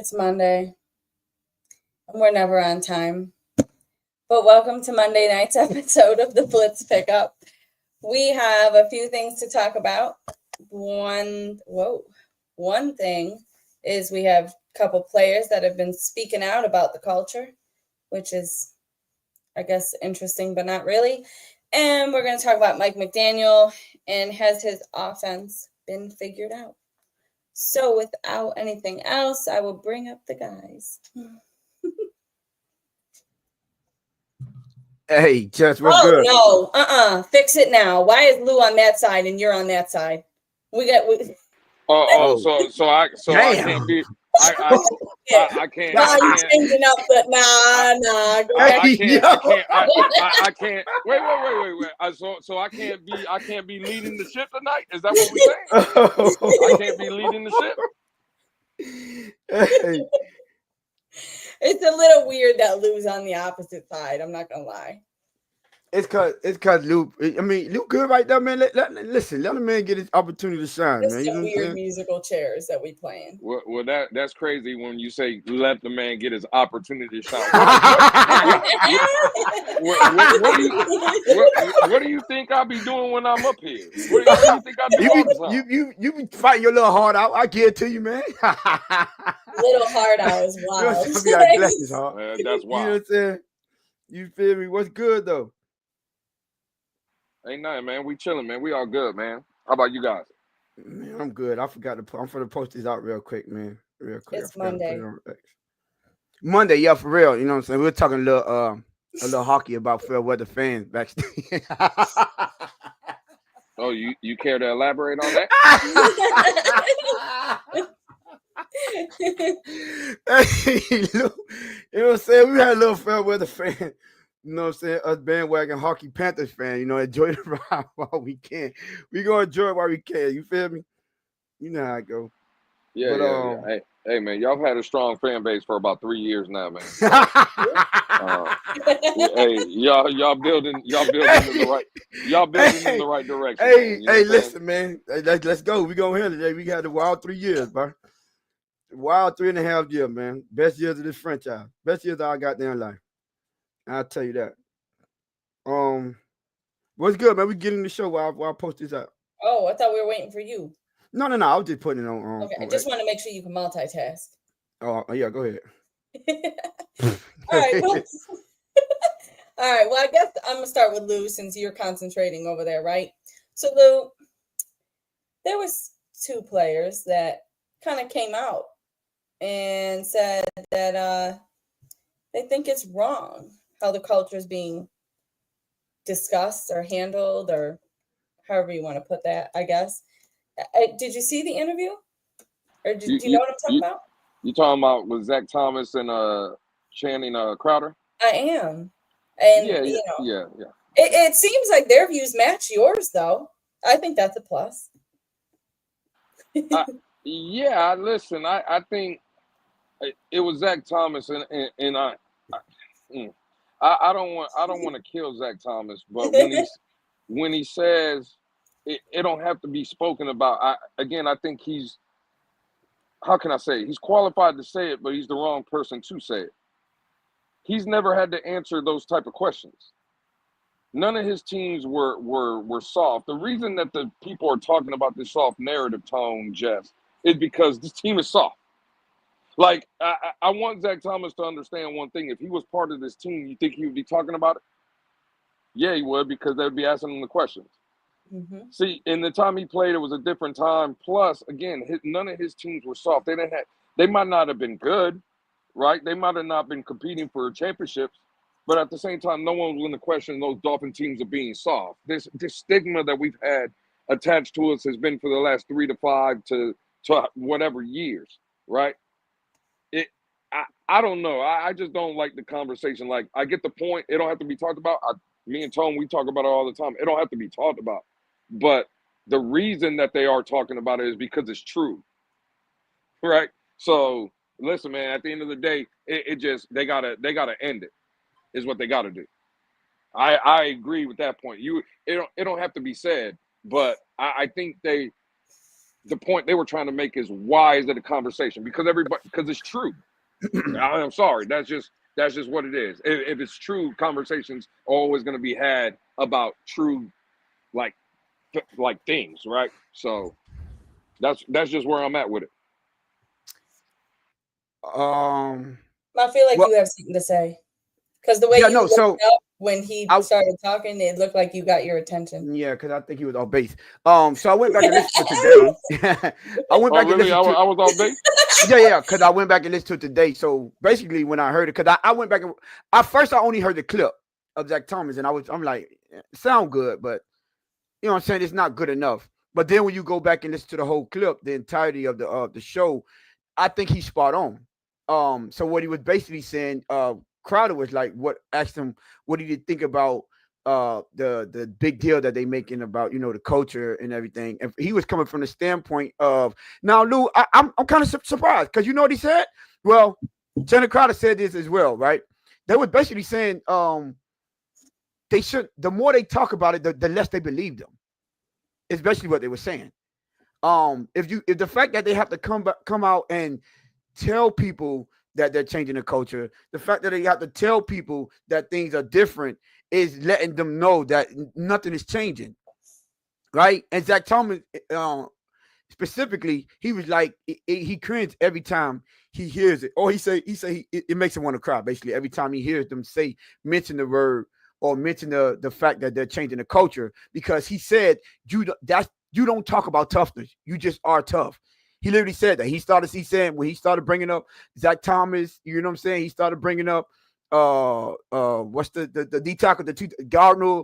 It's Monday, and we're never on time. But welcome to Monday night's episode of the Blitz Pickup. We have a few things to talk about. One thing is we have a couple players that have been speaking out about the culture, which is, I guess, interesting, but not really. And we're going to talk about Mike McDaniel and has his offense been figured out. So without anything else, I will bring up the guys. Hey, Jess, what's good? No, fix it now. Why is Lou on that side and you're on that side? So I can't be. I can't. Nah, you changing up, but nah. I can't. Wait. So I can't be leading the ship tonight. Is that what we're saying? I can't be leading the ship. Hey. It's a little weird that Lou's on the opposite side. I'm not gonna lie. It's cause Lou. I mean, Lou good right there, man. Listen, let the man get his opportunity to shine, It's man. some weird musical chairs that we playing. Well, that's crazy when you say let the man get his opportunity to shine. What do you think I'll be doing when I'm up here? What do you think I'll be You be fighting your little heart out. I give it to you, man. Little heart out is wild. That's wild. That's wild. You know what I'm saying? You feel me? What's good though? Ain't nothing, man. We chilling, man. We all good, man. How about you guys? Man, I'm good. I forgot to. I'm gonna post this out real quick, man. Real quick. It's Monday. Monday, yeah, for real. You know what I'm saying? We're talking a little hockey about fair weather fans backstage. Oh, you care to elaborate on that? Hey, look, you know what I'm saying? We had a little fair weather fan. You know what I'm saying? Us bandwagon hockey Panthers fan, enjoy the ride while we can. We gonna enjoy it while we can. You feel me? You know how I go. Yeah. Hey, man, y'all had a strong fan base for about 3 years now, man. Hey, y'all building in the right direction. Hey, listen, man. Let's go. We gonna handle it. We had a wild 3 years, bro. Wild 3.5 years, man. Best years of this franchise. Best years of our goddamn life. I'll tell you that. What's good, man? We getting the show while I post this out. Oh, I thought we were waiting for you. No. I was just putting it on. Okay, I just want to make sure you can multitask. Oh, yeah, go ahead. All right. Well, I guess I'm gonna start with Lou since you're concentrating over there, right? So, Lou, there was 2 players that kind of came out and said that they think it's wrong how the culture is being discussed or handled, or however you want to put that, I guess. Did you see the interview? Or do you know what I'm talking about? You talking about with Zach Thomas and Channing Crowder? I am. And, yeah. It seems like their views match yours, though. I think that's a plus. Listen, I think it was Zach Thomas, and I don't want to kill Zach Thomas, but when he says it don't have to be spoken about. I think he's, how can I say it? He's qualified to say it, but he's the wrong person to say it. He's never had to answer those type of questions. None of his teams were soft. The reason that the people are talking about this soft narrative tone, Jess, is because this team is soft. Like, I want Zach Thomas to understand one thing. If he was part of this team, you think he would be talking about it? Yeah, he would, because they'd be asking him the questions. Mm-hmm. See, in the time he played, it was a different time. Plus, again, none of his teams were soft. They might not have been good, right? They might have not been competing for championships, but at the same time, no one was going to question those Dolphin teams of being soft. This stigma that we've had attached to us has been for the last 3 to 5 to whatever years, right? I don't know. I just don't like the conversation. Like, I get the point. It don't have to be talked about. Me and Tone, we talk about it all the time. It don't have to be talked about. But the reason that they are talking about it is because it's true, right? So listen, man. At the end of the day, they gotta end it. Is what they gotta do. I agree with that point. It don't have to be said, but I think the point they were trying to make is why is it a conversation? Because it's true. I'm sorry. That's just what it is. If it's true, conversations are always going to be had about true, like things, right? So that's just where I'm at with it. I feel like well, you have something to say because the way yeah, you no, looked so up when he I, started talking, it looked like you got your attention. yeah, because I think he was off base. So I went back and listened to it today. I went Oh, back and really? listened to I was off base. yeah, because I went back and listened to it today. So basically, when I heard it, because I went back and at first I only heard the clip of Zach Thomas, and I'm like, sound good, but you know what I'm saying, it's not good enough. But then when you go back and listen to the whole clip, the entirety of the show, I think he's spot on. So what he was basically saying, Crowder was like, what asked him, what did he think about the big deal that they making about, you know, the culture and everything. And he was coming from the standpoint of, now Lou, I'm kind of surprised because you know what he said. Well, Jenna Crowder said this as well, right? They were basically saying they should, the more they talk about it, the less they believe them. Is basically what they were saying. If the fact that they have to come out and tell people that they're changing the culture, the fact that they have to tell people that things are different is letting them know that nothing is changing, right? And Zach Thomas, specifically, he was like, he cringed every time he hears it, or it makes him want to cry. Basically, every time he hears them mention the word or mention the fact that they're changing the culture, because he said you don't talk about toughness, you just are tough. He literally said that. He said when he started bringing up Zach Thomas, you know what I'm saying? He started bringing up what's the D tackle, the two Gardner,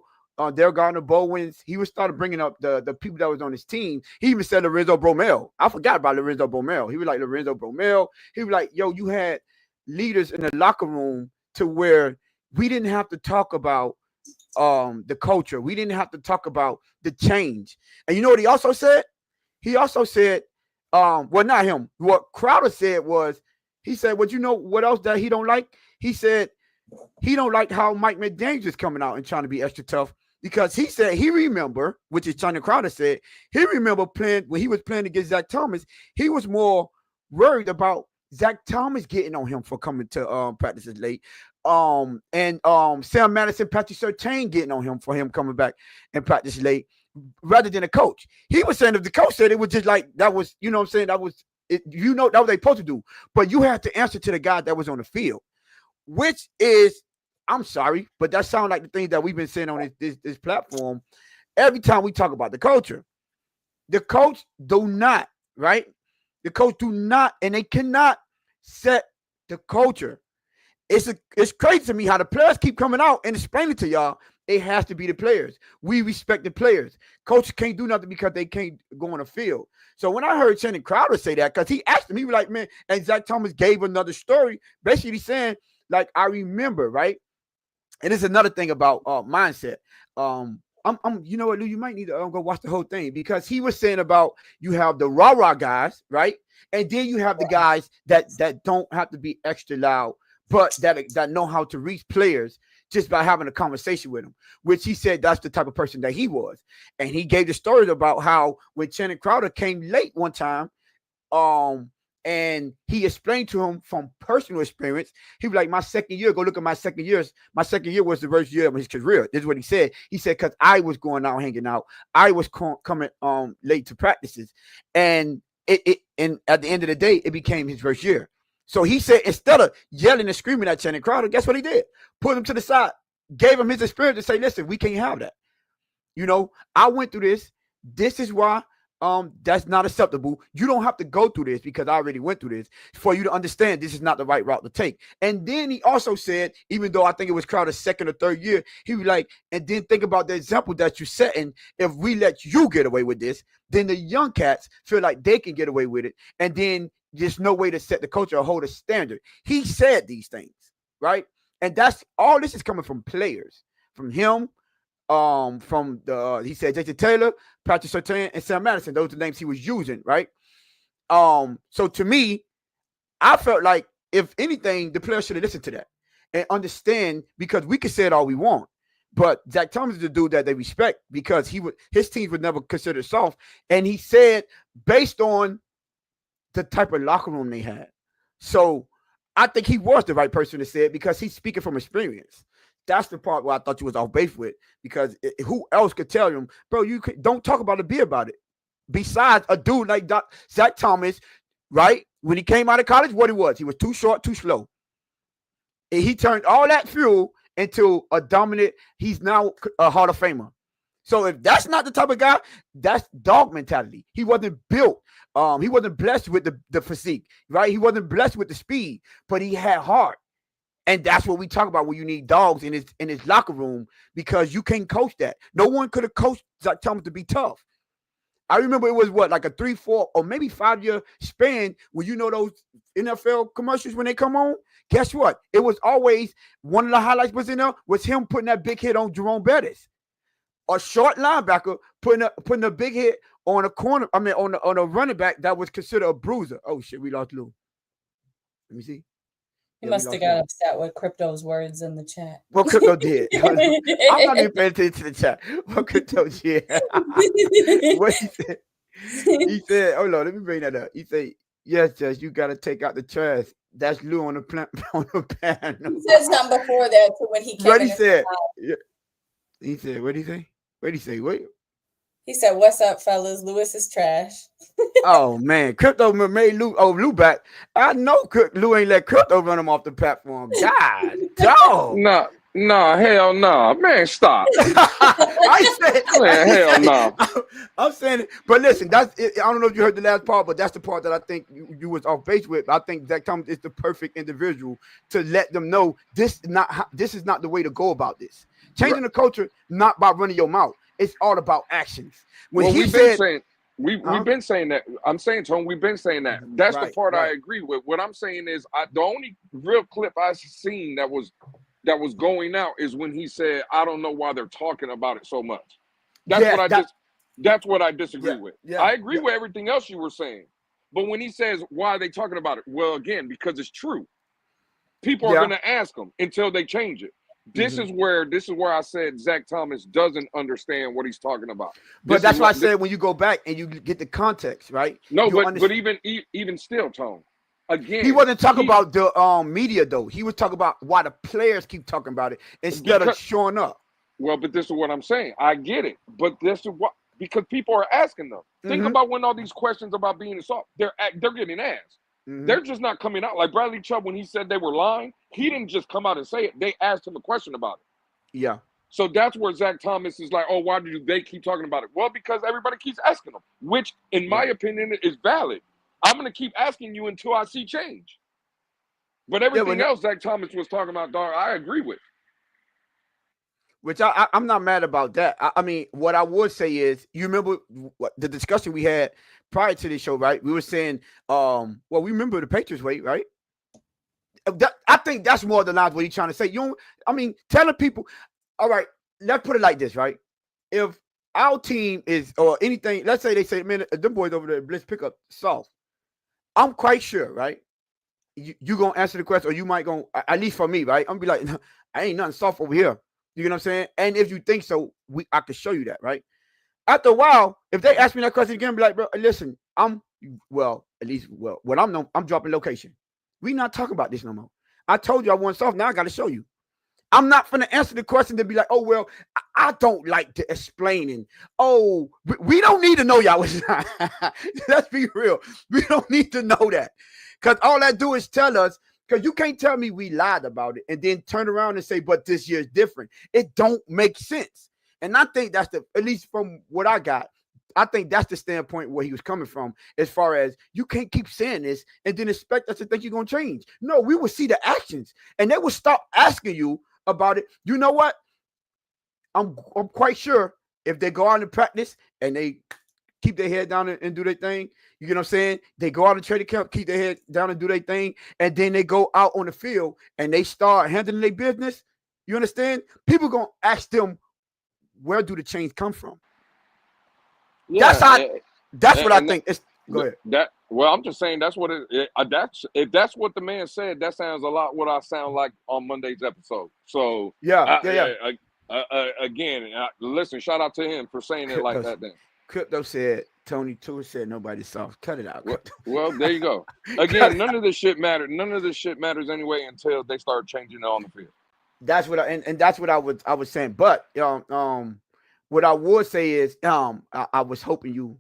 Dale Gardner Bowens. He was started bringing up the people that was on his team. He even said Lorenzo Bromell. I forgot about Lorenzo Bromell. He was like Lorenzo Bromell. He was like, yo, you had leaders in the locker room to where we didn't have to talk about the culture. We didn't have to talk about the change. And you know what he also said? He also said, well, not him. What Crowder said was, he said, well, you know what else that he don't like? He said he don't like how Mike McDaniel is coming out and trying to be extra tough, because he said he remember, which is China Crowder said, he remember playing when he was playing against Zach Thomas. He was more worried about Zach Thomas getting on him for coming to practices late. And Sam Madison, Patrick Surtain getting on him for him coming back and practice late, rather than a coach. He was saying if the coach said it was just like that was, you know what I'm saying, that was it, you know, that was they supposed to do. But you had to answer to the guy that was on the field, which is, I'm sorry, but that sounds like the things that we've been saying on this platform. Every time we talk about the culture, the coach do not, right? The coach do not, and they cannot set the culture. It's crazy to me how the players keep coming out and explaining to y'all it has to be the players. We respect the players. Coaches can't do nothing because they can't go on the field. So when I heard Shannon Crowder say that, because he asked him, he was like, man, and Zach Thomas gave another story, basically saying, like, I remember, right? And it's another thing about mindset. You know what, Lou, you might need to go watch the whole thing, because he was saying about you have the rah-rah guys, right? And then you have the guys that don't have to be extra loud, but that know how to reach players just by having a conversation with them, which he said that's the type of person that he was. And he gave the stories about how when Shannon Crowder came late one time, and he explained to him from personal experience. He was like, my second year, go look at my second year. My second year was the worst year of his career. This is what he said. He said, because I was going out hanging out. I was coming late to practices. And and at the end of the day, it became his worst year. So he said, instead of yelling and screaming at Shannon Crowder, guess what he did? Put him to the side, gave him his experience to say, listen, we can't have that. You know, I went through this. This is why that's not acceptable. You don't have to go through this, because I already went through this, for you to understand this is not the right route to take. And then he also said, even though I think it was Crowder's second or third year, he was like, and then think about the example that you're setting. If we let you get away with this, then the young cats feel like they can get away with it. And then there's no way to set the culture or hold a standard. He said these things, right? And that's all this is coming from players, from him, from he said Jason Taylor, Patrick Surtain, and Sam Madison. Those are the names he was using, right? So to me, I felt like if anything, the players should have listened to that and understand, because we can say it all we want, But Zach Thomas is the dude that they respect because his teams were never considered soft. And he said based on the type of locker room they had. So I think he was the right person to say it because he's speaking from experience. That's the part where I thought you was off base with because who else could tell him, bro, don't talk about it, be about it. Besides a dude like Zach Thomas, right? When he came out of college, what he was too short, too slow. And he turned all that fuel into a dominant, he's now a Hall of Famer. So if that's not the type of guy, that's dog mentality. He wasn't built. He wasn't blessed with the physique, right? He wasn't blessed with the speed, but he had heart. And that's what we talk about when you need dogs in his locker room because you can't coach that. No one could have coached Zach Thomas to be tough. I remember it was like a 3, 4, or maybe 5-year span when those NFL commercials when they come on. Guess what? It was always one of the highlights was him putting that big hit on Jerome Bettis. A short linebacker putting a big hit on a corner. I mean, on a running back that was considered a bruiser. Oh shit, we lost Lou. Let me see. He must have got upset with Crypto's words in the chat. Well, Crypto did. I'm not even paying attention to the chat. Well, Crypto did. What he said? He said, "Oh Lord, let me bring that up." He said, "Yes, Judge, you got to take out the trash." That's Lou on the panel. He said something before that to when he came. What he said? Yeah. He said, "What did he say? What did he say? What?" He said, "What's up, fellas? Lewis is trash." Oh man, Crypto made Lou back. I know Lou ain't let Crypto run him off the platform. God, dog. No, hell no, man, stop. I said, man, hell no. I'm saying it, but listen, that's it. I don't know if you heard the last part, but that's the part that I think you was off base with. I think Zach Thomas is the perfect individual to let them know this is not the way to go about this. Changing the culture, not by running your mouth. It's all about actions. When we've been saying that. I'm saying, Tone, we've been saying that. That's the part I agree with. What I'm saying is, the only real clip I've seen that was going out is when he said, "I don't know why they're talking about it so much." That's what I disagree with. Yeah, I agree with everything else you were saying, but when he says, "Why are they talking about it?" Well, again, because it's true. People are going to ask them until they change it. This is where I said Zach Thomas doesn't understand what he's talking about. But that's why I said when you go back and you get the context, right? No, but even still, Tone. Again, he wasn't talking about the media though. He was talking about why the players keep talking about it instead of showing up. Well, but this is what I'm saying. I get it, but this is because people are asking them. Think about when all these questions about being soft, they're getting asked. They're just not coming out. Like Bradley Chubb, when he said they were lying, he didn't just come out and say it. They asked him a question about it. Yeah. So that's where Zach Thomas is like, "Oh, why do they keep talking about it?" Well, because everybody keeps asking them, which, in my opinion, is valid. I'm going to keep asking you until I see change. But everything else Zach Thomas was talking about, dog, I agree with. Which I'm not mad about that. I mean, what I would say is, you remember the discussion we had prior to this show, right? We were saying, we remember the Patriots way, right? I think that's more than what he's trying to say. Telling people, all right, let's put it like this, right? If our team is, or anything, let's say they say, man, them boys over there, Blitz pick up soft. I'm quite sure, right? You gonna answer the question, or you might go, at least for me, right? I'm gonna be like, I ain't nothing soft over here. You know what I'm saying? And if you think so, I can show you that, right? After a while, if they ask me that question again, I'll be like, bro, listen, I'm dropping location. We not talking about this no more. I told you I want soft. Now I got to show you. I'm not finna answer the question to be like, oh, well, I don't like to explain. And, oh, we don't need to know y'all was not. Let's be real. We don't need to know that. Because all that do is tell us, because you can't tell me we lied about it and then turn around and say, but this year's different. It don't make sense. And I think that's at least from what I got, I think that's the standpoint where he was coming from, as far as you can't keep saying this and then expect us to think you're going to change. No, we will see the actions and they will stop asking you about it. You know what? I'm quite sure if they go out and practice and they keep their head down and do their thing, you know what I'm saying? They go out and training camp, keep their head down and do their thing, and then they go out on the field and they start handling their business. You understand? People going to ask them, where do the change come from? Yeah, that's what I think. Go ahead. I'm just saying that's what if that's what the man said, that sounds a lot what I sound like on Monday's episode. So yeah. Again, listen, shout out to him for saying it like that. Then Crypto said, Tony Tour said nobody's soft. Cut it out. well, there you go. Again, none of this shit mattered. None of this shit matters anyway until they start changing it on the field. That's what and that's what I was saying. But what I would say is I was hoping you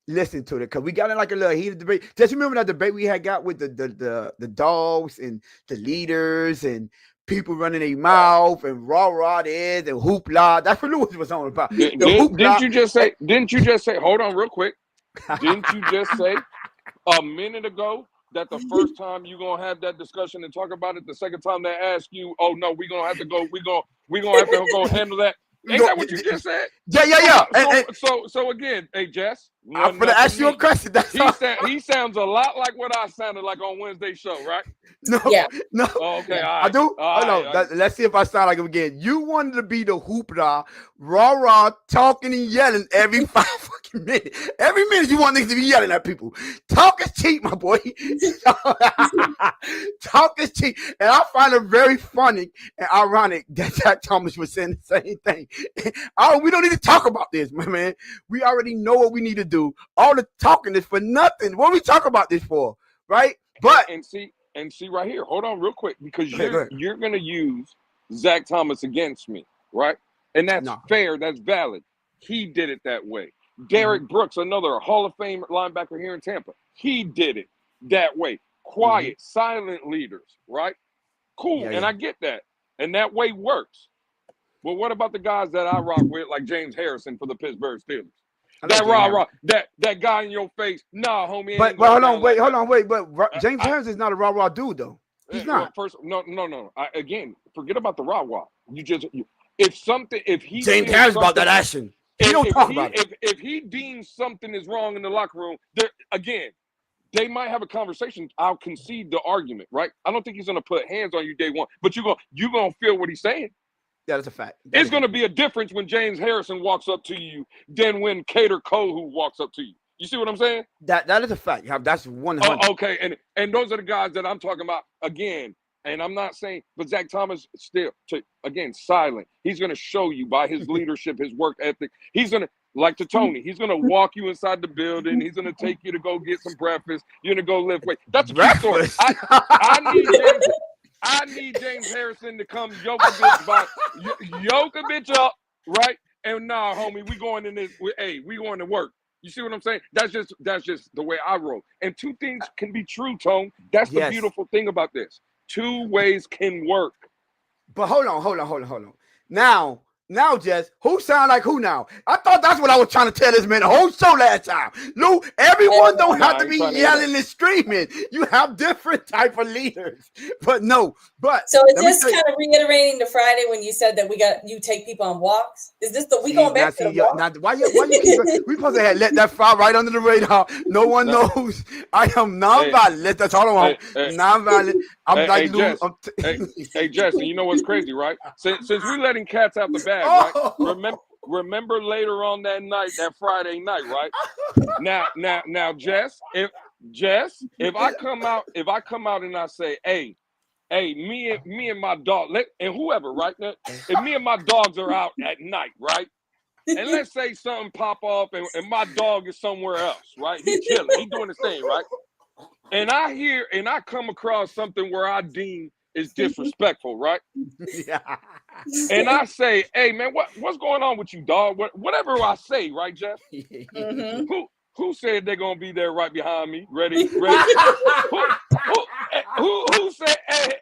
listen to it, because we got in like a little heated debate. Just remember that debate we had got with the dogs and the leaders and people running their mouth and rah this and hoopla. That's what Lewis was on about. Didn't you just say? Hold on, real quick. Didn't you just say a minute ago that the first time you're gonna have that discussion and talk about it, the second time they ask you, oh no, we're gonna have to go handle that? Ain't that what you just said? Yeah. So again, hey Jess, I'm gonna ask you a question. He sounds a lot like what I sounded like on Wednesday's show, right? No. Oh, okay, all right. I do. Let's see if I sound like him again. You wanted to be the hoopla, rah, talking and yelling every 5 fucking minutes. Every minute you want niggas to be yelling at people. Talk is cheap, my boy. Talk is cheap. And I find it very funny and ironic that Jack Thomas was saying the same thing. We don't need to talk about this, my man. We already know what we need to do. All the talking is for nothing. What are we talking about this for? Right? But and see right here. Hold on real quick, because you're gonna use Zach Thomas against me, right? And that's fair, that's valid. He did it that way. Derek Brooks, another Hall of Fame linebacker here in Tampa, he did it that way. Quiet, silent leaders, right? Cool. And I get that. And that way works. But what about the guys that I rock with, like James Harrison for the Pittsburgh Steelers? That guy in your face. Nah, homie. But hold on, wait. But James Harrison is not a rah dude, though. He's not. No. Again, forget about the rah. If he James Harrison about that action. If he deems something is wrong in the locker room, again, they might have a conversation. I'll concede the argument, right? I don't think he's gonna put hands on you day one, but you're gonna feel what he's saying. Yeah, that's a fact. It's going to be a difference when James Harrison walks up to you than when Cater Kohu walks up to you. You see what I'm saying? That is a fact. That's 100. Okay, and those are the guys that I'm talking about again. And I'm not saying, but Zach Thomas still, again, silent. He's going to show you by his leadership, his work ethic. He's going to, like to Tony, he's going to walk you inside the building. He's going to take you to go get some breakfast. You're going to go lift weight. That's a good story. I need James Harrison to come yoke a bitch up, right? And nah, homie, we going in this. We going to work. You see what I'm saying? That's just the way I roll. And two things can be true, Tone. That's the beautiful thing about this. Two ways can work. But hold on. Now, Jess, who sound like who now? I thought that's what I was trying to tell this man the whole show last time. Lou, everyone don't have to be yelling and screaming. You have different type of leaders. But so is this kind of reiterating the Friday when you said that you take people on walks? Is this we going back to the walk? Why you we supposed to have let that fly right under the radar? No one knows. I am nonviolent. That's all I want. Nonviolent. I'm like Lou. Hey, Jess, and you know what's crazy, right? Since we're letting cats out the bag, right? Remember later on that night, that Friday night, right? Now, Jess, if I come out and I say, hey, me and my dog, and whoever, right? If me and my dogs are out at night, right? And let's say something pop off and my dog is somewhere else, right? He's chilling, he's doing his thing, right? And I come across something where I deem is disrespectful, right? Yeah. And I say, hey man, what's going on with you, dog? Whatever I say, right, Jeff? Who said they're gonna be there right behind me? Ready? Who said?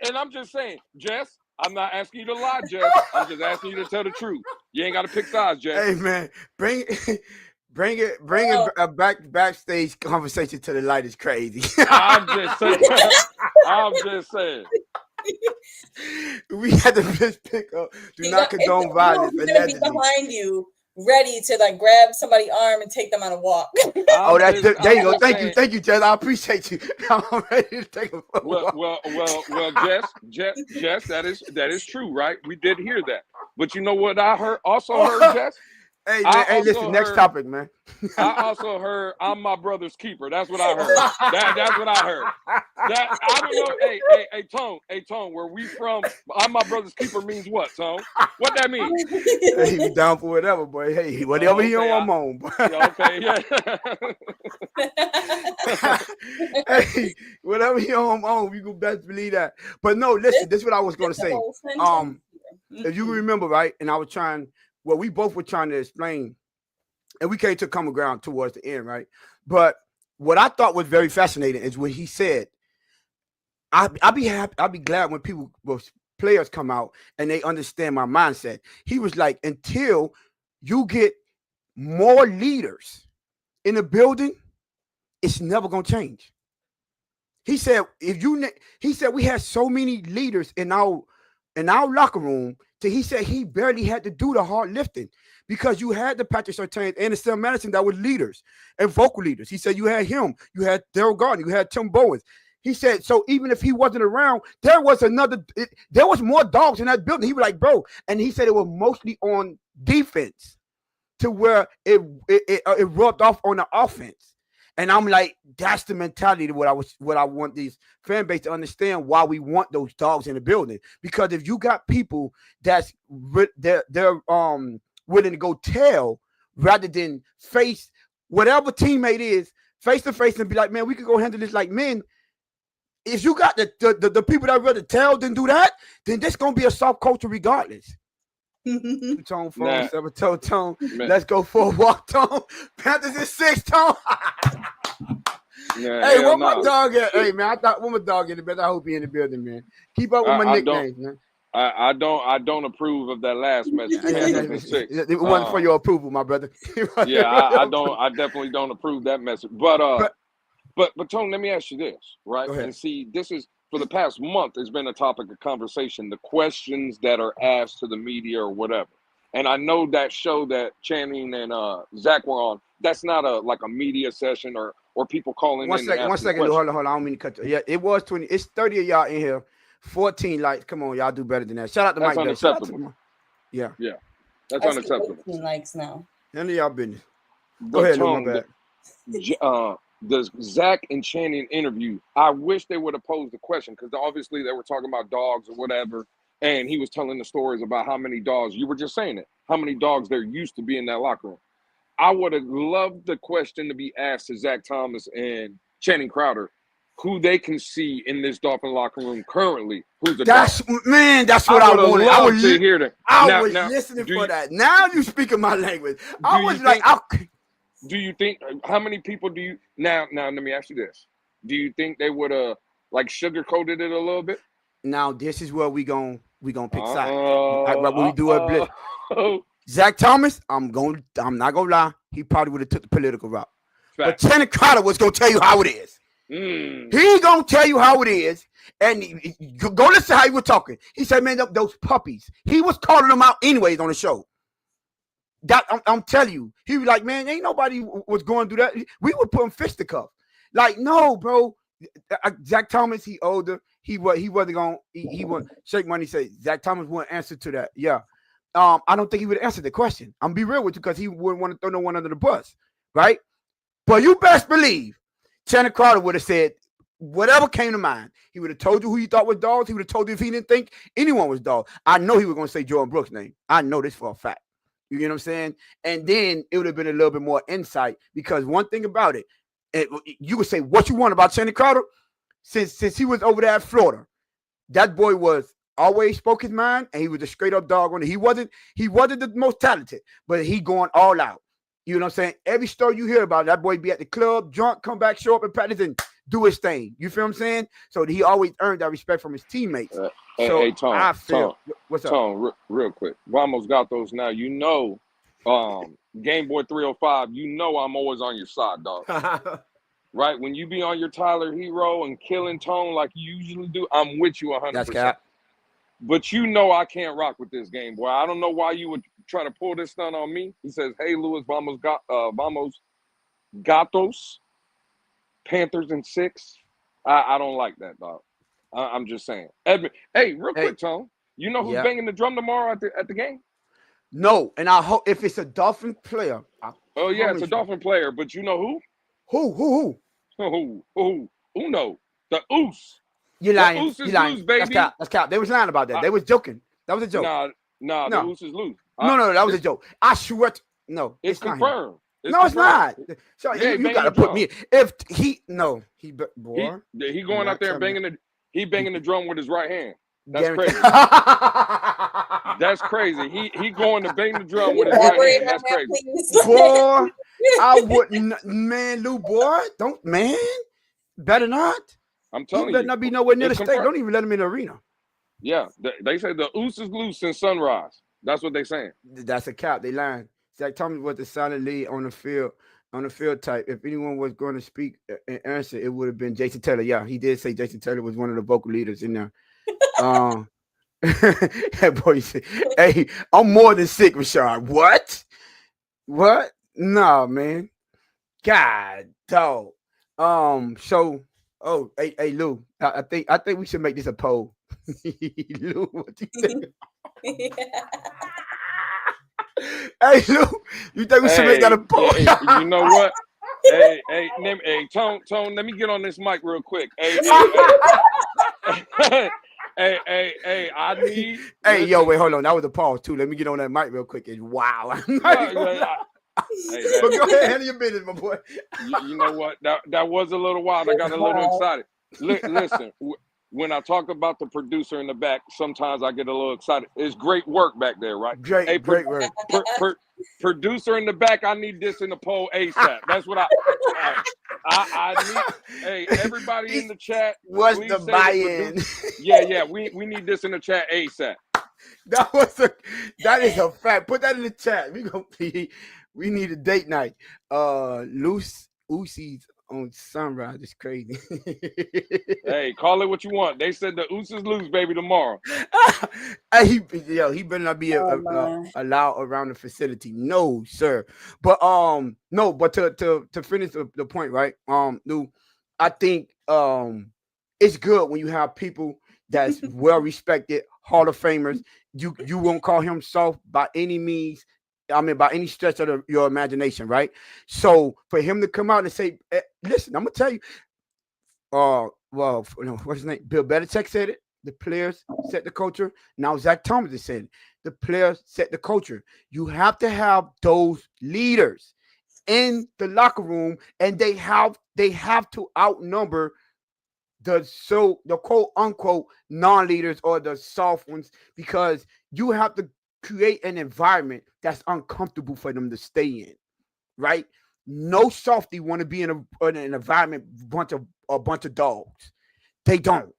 And I'm just saying, Jess, I'm not asking you to lie, Jess. I'm just asking you to tell the truth. You ain't got to pick sides, Jess. Hey man, bring it backstage conversation to the light is crazy. I'm just saying. We had to pick up. Do not condone violence. He's gonna be behind you, ready to like grab somebody's arm and take them on a walk. There you go. Thank you, Jess. I appreciate you. I'm ready to take a walk. Well, Jess, that is true, right? We did hear that, but you know what I also heard, Jess? Hey I man, hey, also listen, next heard. topic, man. I also heard I'm my brother's keeper. That's what I heard. That's what I heard. That I don't know. Hey, Tone. Where we from? I'm my brother's keeper means what, Tone? What that mean? Hey, we down for whatever, boy. Hey, whatever he Okay, on, I'm on. Boy. yeah, okay, yeah. Hey, whatever he on, I'm on. You can best believe that. But no, listen, this is what I was gonna It's a say. whole sentence. If you remember, right, and I was trying, well, we both were trying to explain, and we came to common ground towards the end, right? But what I thought was very fascinating is when he said, I'll be happy, I'll be glad when people, well, players come out and they understand my mindset. He was like, until you get more leaders in the building, it's never gonna change. He said, he said we had so many leaders in our locker room that he said he barely had to do the hard lifting because you had the Patrick Surtain and the Sam Madison that were leaders and vocal leaders. He said you had him, you had Daryl Gardner, you had Tim Bowens. He said, so even if he wasn't around, there was there was more dogs in that building. He was like, bro, and he said it was mostly on defense to where it rubbed off on the offense. And I'm like, that's the mentality of what I want these fan base to understand why we want those dogs in the building. Because if you got people that's they're willing to go tell rather than face whatever teammate is face to face and be like, man, we could go handle this like men. If you got the people that rather tell than do that, then this gonna be a soft culture regardless. Tone, phone, 7 tone. Let's go for a walk, Tone. Panthers is 6, Tone. Hey, what my dog at? Hey, man, I thought what my dog in the bed. I hope he in the building, man. Keep up with my nicknames, man. I don't approve of that last message. It wasn't for your approval, my brother. Yeah, I definitely don't approve that message. But Tone, let me ask you this, right? And see, this is for the past month, it's been a topic of conversation, the questions that are asked to the media or whatever. And I know that show that Channing and Zach were on, that's not a media session or people calling one in. One second, hold on. I don't mean to cut you. Yeah, it was 20. It's 30 of y'all in here. 14 likes. Come on, y'all do better than that. Shout out to Mike. That's unacceptable. Yeah. That's unacceptable. 18 likes now. None of y'all business. Go ahead, Tone, my bad. The Zach and Channing interview, I wish they would have posed the question because obviously they were talking about dogs or whatever, and he was telling the stories about how many dogs, you were just saying it, how many dogs there used to be in that locker room. I would have loved the question to be asked to Zach Thomas and Channing Crowder, who they can see in this Dolphin locker room currently. Who's the dog? Man, that's what I wanted. I would to hear that. I was listening for that. Now you speaking my language. I was like, do you think how many people do you now let me ask you this. Do you think they would have sugarcoated it a little bit? Now this is where we gonna pick sides. When we do a blitz. Zach Thomas, I'm not gonna lie, he probably would have took the political route. Fact. But Channing Crowder was gonna tell you how it is. He gonna tell you how it is. And go listen to how he was talking. He said, man, those puppies. He was calling them out anyways on the show. That I'm telling you, he was like, man, ain't nobody was going to do that. We would put him fisticuff. Like, no, bro. Zach Thomas, he older. He wasn't going. He wouldn't shake money. Say Zach Thomas wouldn't answer to that. Yeah, I don't think he would answer the question. I'm be real with you because he wouldn't want to throw no one under the bus, right? But you best believe Channing Crowder would have said whatever came to mind. He would have told you who he thought was dogs. He would have told you if he didn't think anyone was dog. I know he was going to say Jordan Brooks' name. I know this for a fact. You know what I'm saying? And then it would have been a little bit more insight because one thing about it, you could say what you want about Channing Crowder. Since he was over there at Florida, that boy was always spoke his mind and he was a straight up dog on it. He wasn't the most talented, but he going all out. You know what I'm saying? Every story you hear about, that boy be at the club, drunk, come back, show up in practice and do his thing. You feel what I'm saying? So he always earned that respect from his teammates. Hey, Tom, what's up? Tom, real quick. Vamos got those now. You know, Game Boy 305, you know I'm always on your side, dog. Right? When you be on your Tyler Hero and killing Tone like you usually do, I'm with you 100%. That's cap. But you know I can't rock with this Game Boy. I don't know why you would try to pull this stunt on me. He says, hey, Louis, vamos gatos, Panthers in 6. I don't like that, dog. I'm just saying. Edmund, hey, real quick, Tone. You know who's banging the drum tomorrow at the game? No, and I hope if it's a Dolphin player, I Oh yeah, it's a promise you. Dolphin player, but you know who? Who? Uno. The Oos. You The lying? Oos You is lying? loose, That's baby. cap. That's cap. They was lying about that. I, They was joking. That was a joke. nah, nah, the No, Oos is loose. no, that was a This joke. I swear. No, it's it's not him. confirmed. It's No, it's confirmed. not. So Yeah, he you banging got the to put drum. me. If he no, he He boy, he do going out not there tell and me. banging the drum with his right hand. That's Guarantee. crazy. That's crazy. He going to bang the drum with his right Elaborate hand. on That's that, crazy. please. Boy, I wouldn't, man, Lou, boy, don't, man, better not. I'm He telling better you, not be nowhere near the it's state. confirmed. Don't even let him in the arena. Yeah, they say the Oos is loose in Sunrise. That's what they saying. That's a cap. They lying. Zach Thomas was the silent lead on the field type. If anyone was going to speak and answer, it would have been Jason Taylor. Yeah, he did say Jason Taylor was one of the vocal leaders in there. That boy said, "Hey, I'm more than sick, Rashard." What? What? Nah, man. God, dog. So, oh, hey, Lou. I think we should make this a poll. Lou, what you think? Hey, Lou, you think we should make that a Hey, poll? you know what? Hey, Tone, let me get on this mic real quick. Hey, I need. Hey, yo, Listen, wait, hold on. That was a pause too. Let me get on that mic real quick. And wow, I'm not no, even gonna lie. hey, But go ahead, handle your business, my boy. you know what? That was a little wild. I got a little excited. Listen, when I talk about the producer in the back, sometimes I get a little excited. It's great work back there, right? Hey, Great work. producer in the back, I need this in the poll ASAP. That's what I need. Hey, everybody in the chat, What's please the say the buy-in? producer. Yeah, we need this in the chat ASAP. That is a fact. Put that in the chat. We need a date night. Loose Uzi's on Sunrise is crazy. Hey, call it what you want. They said the Oos is loose, baby, tomorrow. Hey, he better not be Oh, allowed around the facility. No, sir. But no, but to finish the point, right? Lou, I think it's good when you have people that's well respected, Hall of Famers. You won't call him soft by any means. I mean, by any stretch of your imagination, right? So for him to come out and say, "Listen, I'm gonna tell you," well, what's his name? Bill Belichick said it. The players set the culture. Now Zach Thomas is saying it. The players set the culture. You have to have those leaders in the locker room, and they have to outnumber the quote unquote non-leaders or the soft ones, because you have to create an environment that's uncomfortable for them to stay in, right? No softy want to be in an environment a bunch of dogs. They don't.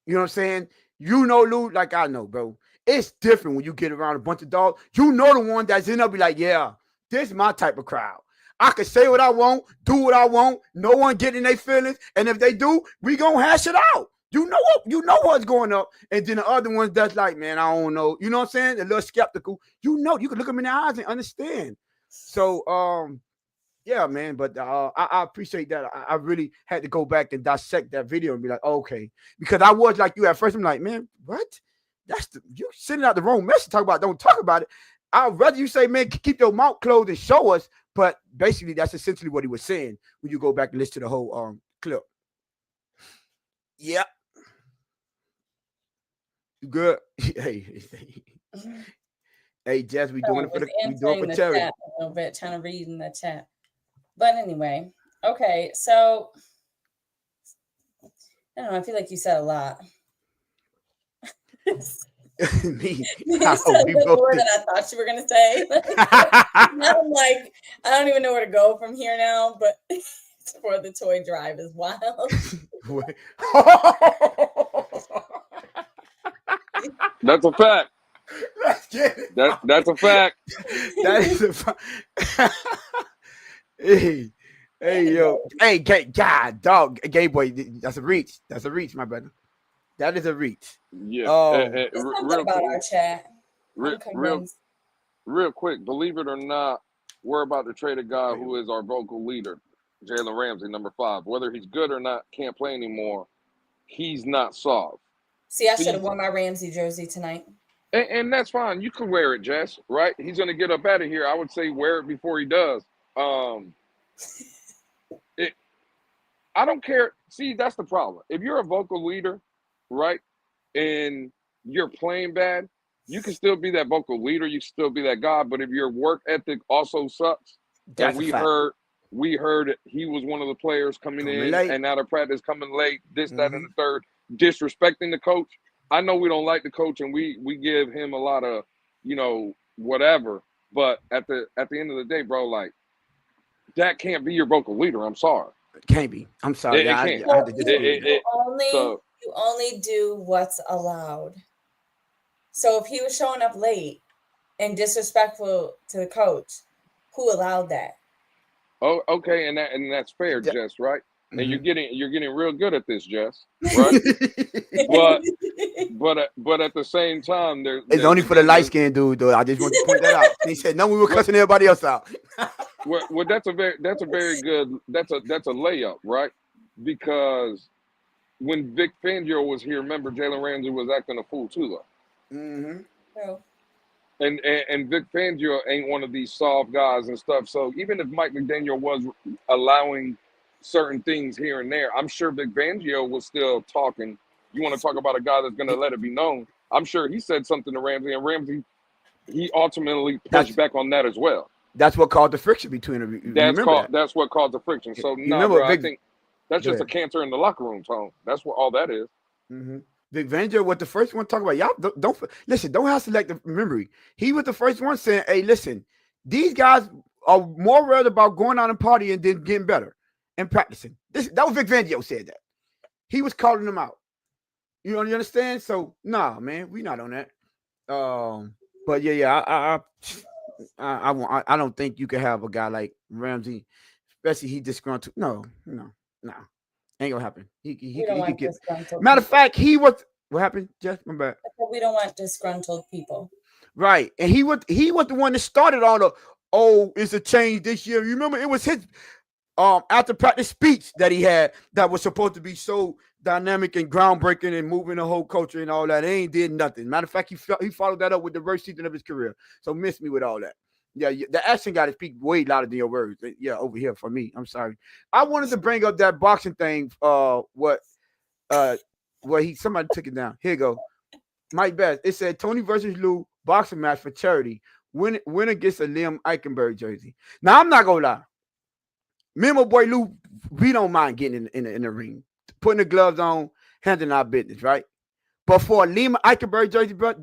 You know what I'm saying? You know, Lou, like I know, bro. It's different when you get around a bunch of dogs. You know the one that's in there be like, yeah, this is my type of crowd. I can say what I want, do what I want. No one getting their feelings, and if they do, we gonna hash it out. You know what's going up, and then the other ones that's like, man, I don't know. You know what I'm saying? A little skeptical. You know, you can look them in the eyes and understand. So, yeah, man. But I appreciate that. I really had to go back and dissect that video and be like, okay, because I was like you at first. I'm like, man, what? You sending out the wrong message. Talk about don't talk about it. I'd rather you say, man, keep your mouth closed and show us. But basically, that's essentially what he was saying when you go back and listen to the whole clip. Yep. You good? Hey, Jess, we doing it for charity. Chat a little bit, trying to read in the chat. But anyway, okay, so I don't know. I feel like you said a lot. Me, you said a little more than I thought you were gonna say. Now I'm like, I don't even know where to go from here now. But for the toy drive is wild. That's a fact. Let's get it. That's a fact. That is a fact. Hey, yo, hey, God, dog, gay boy, that's a reach. That's a reach, my brother. That is a reach. Yeah. Real about our chat. Real quick, believe it or not, we're about to trade a guy who is our vocal leader, Jalen Ramsey, number 5. Whether he's good or not, can't play anymore. He's not soft. See, I should have worn my Ramsey jersey tonight. And that's fine. You can wear it, Jess. Right? He's gonna get up out of here. I would say wear it before he does. Um, it, I don't care. See, that's the problem. If you're a vocal leader, right, and you're playing bad, you can still be that vocal leader. You can still be that guy. But if your work ethic also sucks, and That's a fact. we heard he was one of the players coming Coming in late. and out of practice, coming late, this, that, and Mhm. the third, disrespecting the coach. I know we don't like the coach, and we give him a lot of, whatever. But at the end of the day, bro, like that can't be your vocal leader. I'm sorry. Can't be. I'm sorry. It Yeah, can't. I had Well, to you, disagree with that. you only So you only do what's allowed. So if he was showing up late and disrespectful to the coach, who allowed that? okay, and that's fair, That- Jess, right? And Mhm. you're getting real good at this, Jess, right? But but at the same time, It's only for the light skinned dude, though. I just want to point that out. He said no, we were cussing everybody else out. well, that's a very good that's a layup, right? Because when Vic Fangio was here, remember Jalen Ramsey was acting a fool too, though. Mm-hmm. So, And Vic Fangio ain't one of these soft guys and stuff. So even if Mike McDaniel was allowing certain things here and there, I'm sure Vic Fangio was still talking. You want to talk about a guy that's going to let it be known? I'm sure he said something to Ramsey, and Ramsey he ultimately pushed back on that as well. That's what caused the friction between them. Remember that? That's what caused the friction. So You nah, remember bro, I Vic? think that's Go just a ahead. cancer in the locker room, Tone. That's what all that is. Mm-hmm. Vic Fangio was the first one to talk about y'all. Don't listen. Don't have selective memory. He was the first one saying, "Hey, listen, these guys are more worried about going out and partying than getting better and practicing." That was Vic Fangio said that. He was calling them out. You understand? So nah, man, we not on that. But yeah, I don't think you could have a guy like Ramsey, especially he disgruntled. No, ain't gonna happen. we don't He could want get. disgruntled Matter of people. fact, he was. What happened, Jeff? My bad. We don't want disgruntled people. Right, and he was the one that started all the. Oh, it's a change this year. You remember it was his after practice speech that he had that was supposed to be so dynamic and groundbreaking and moving the whole culture and all that. It ain't did nothing. Matter of fact, he followed that up with the worst season of his career. So miss me with all that. Yeah, the action got to speak way louder than your words. Yeah, over here for me. I'm sorry. I wanted to bring up that boxing thing. Somebody took it down. Here you go. Mike Best. It said Tony versus Lou boxing match for charity. Win against a Liam Eichenberg jersey. Now I'm not gonna lie. Me and my boy Lou, we don't mind getting in the ring, putting the gloves on, handling our business, right? But for a Lima Eichenberg jersey, bro,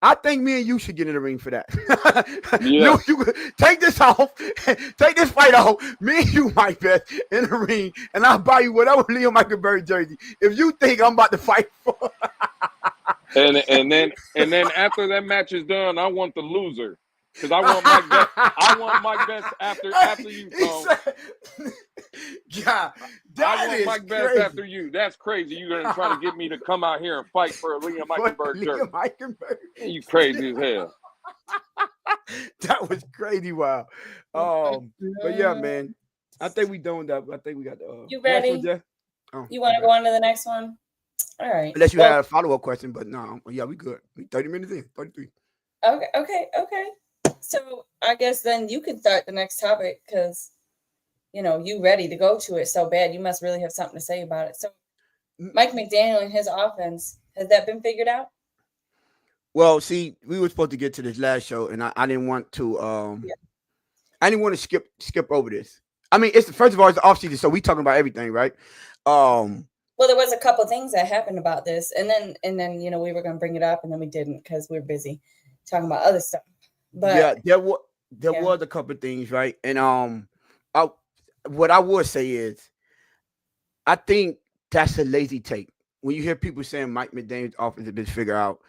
I think me and you should get in the ring for that. Yeah. Lou, you take this off, take this fight off. Me and you, Mike Best, in the ring, and I'll buy you whatever Liam Eichenberg jersey. If you think I'm about to fight for, And then after that match is done, I want the loser. Because I want Mike Best. I want Mike Best after you, Tone. Yeah, I want Mike Best after you. That's crazy. You're gonna try to get me to come out here and fight for a Liam Eichenberg jersey. You crazy as hell. That was crazy. Wow. But yeah, man. I think we done that. I think we got the. You ready? You want to go on to the next one? All right. Unless you had a follow-up question, but no, yeah, we good. We 30 minutes in, 33. Okay. So I guess then you can start the next topic because you ready to go to it so bad. You must really have something to say about it. So Mike McDaniel and his offense, has that been figured out? Well, see, we were supposed to get to this last show, and I didn't want to I didn't want to skip over this. I mean, first of all, it's the offseason, so we talking about everything, right? Well, there was a couple things that happened about this, and then we were going to bring it up, and then we didn't because we were busy talking about other stuff. But yeah, there was a couple things, right? And what I would say is, I think that's a lazy take. When you hear people saying Mike McDaniel's offense has been figured out,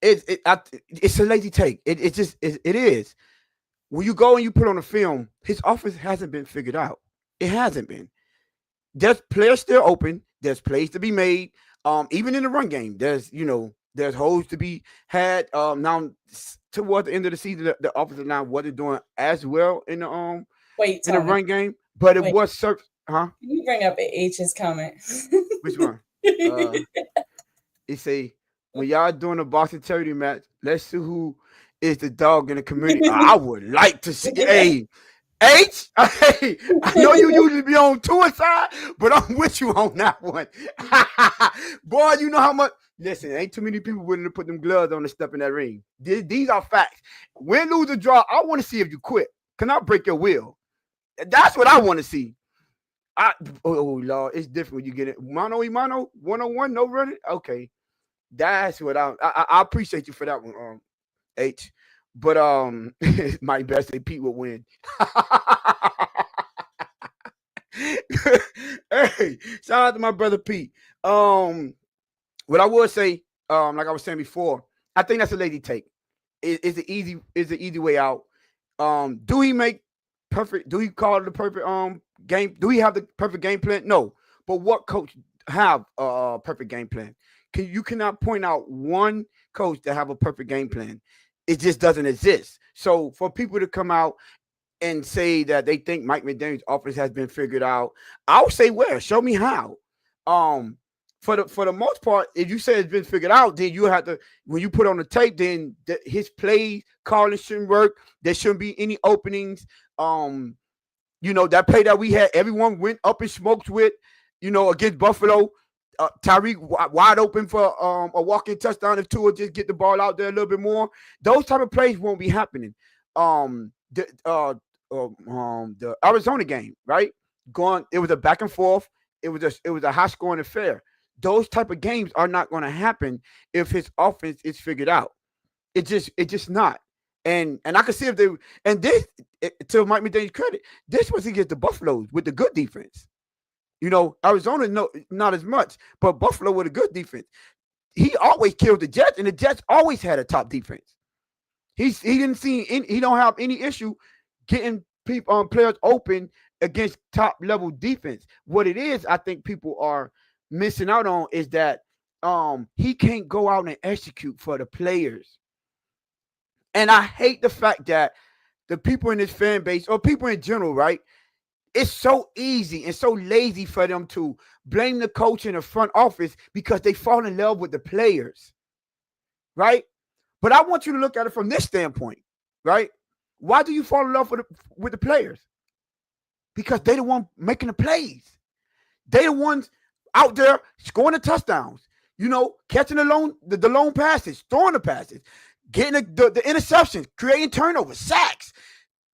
it's a lazy take. It is. When you go and you put on a film, his offense hasn't been figured out. It hasn't been. There's players still open. There's plays to be made. Even in the run game, there's holes to be had. Now toward the end of the season, the offensive line wasn't doing as well in the run game, but it was huh? Can you bring up H's comment? Which one? It say when y'all doing a boxing charity match, let's see who is the dog in the community. I would like to see. Hey, H, hey, I know you usually be on two side, but I'm with you on that one. Boy, you know how much. Listen, ain't too many people willing to put them gloves on to step in that ring. These are facts. Win, lose, or draw, I want to see if you quit. Can I break your will? That's what I want to see. Oh Lord, it's different when you get it. Mano y mano, 1-on-1, no running. Okay. That's what I appreciate you for that one, H. But my best say Pete will win. Hey, shout out to my brother Pete. What I would say, like I was saying before, I think that's a lazy take. It's an easy way out. Do he make perfect? Do he call it the perfect game? Do he have the perfect game plan? No. But what coach have a perfect game plan? You cannot point out one coach that have a perfect game plan. It just doesn't exist. So for people to come out and say that they think Mike McDaniel's offense has been figured out, I'll say where. Show me how. For the most part, if you say it's been figured out, then you have to, when you put on the tape, then his play calling shouldn't work. There shouldn't be any openings. That play that we had, everyone went up in smokes with, against Buffalo. Tyreek wide open for a walk-in touchdown if Tua just get the ball out there a little bit more. Those type of plays won't be happening. The Arizona game, right? It was a back and forth. It was a high scoring affair. Those type of games are not going to happen if his offense is figured out. It just not. And I can see if they this to Mike McDaniel's credit, this was against the Buffaloes with the good defense. Arizona, no, not as much, but Buffalo with a good defense. He always killed the Jets, and the Jets always had a top defense. He don't have any issue getting players open against top level defense. What it is, I think people are missing out on is that he can't go out and execute for the players. And I hate the fact that the people in this fan base or people in general, right? It's so easy and so lazy for them to blame the coach in the front office because they fall in love with the players, right? But I want you to look at it from this standpoint, right? Why do you fall in love with the players? Because they're the one making the plays. They're the ones out there scoring the touchdowns, catching the lone passes, throwing the passes, getting the interceptions, creating turnovers, sacks,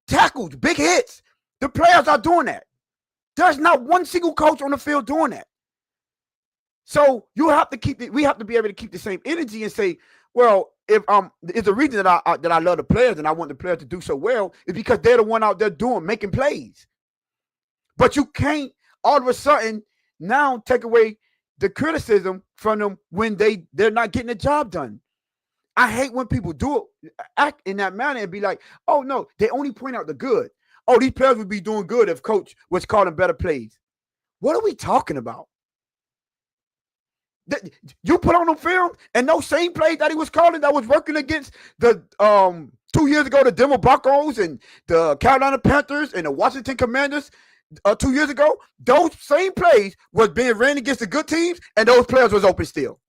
tackles, big hits. The players are doing that. There's not one single coach on the field doing that. So we have to be able to keep the same energy and say, well, if it's the reason that I love the players and I want the players to do so well is because they're the one out there making plays. But you can't all of a sudden now take away the criticism from them when they're not getting the job done. I hate when people act in that manner and be like, oh no, they only point out the good. Oh, these players would be doing good if coach was calling better plays. What are we talking about? You put on the film and those same plays that he was calling that was working against the 2 years ago, the Denver Broncos and the Carolina Panthers and the Washington Commanders 2 years ago, those same plays was being ran against the good teams and those players was open still.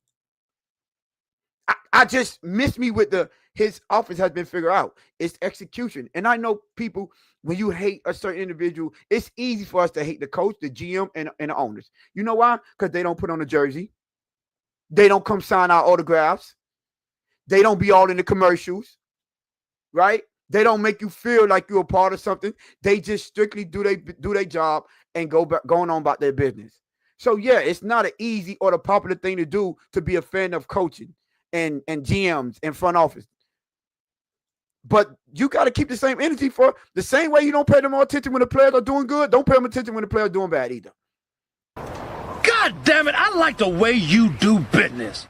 I just miss me with his offense has been figured out. It's execution. And I know people, when you hate a certain individual, it's easy for us to hate the coach, the GM, and the owners. You know why? Because they don't put on a jersey. They don't come sign our autographs. They don't be all in the commercials, right? They don't make you feel like you're a part of something. They just strictly do their job and going on about their business. So, yeah, it's not an easy or the popular thing to do to be a fan of coaching and GMs and front office. But you got to keep the same energy for the same way you don't pay them more attention when the players are doing good. Don't pay them attention when the players are doing bad either. God damn it. I like the way you do business.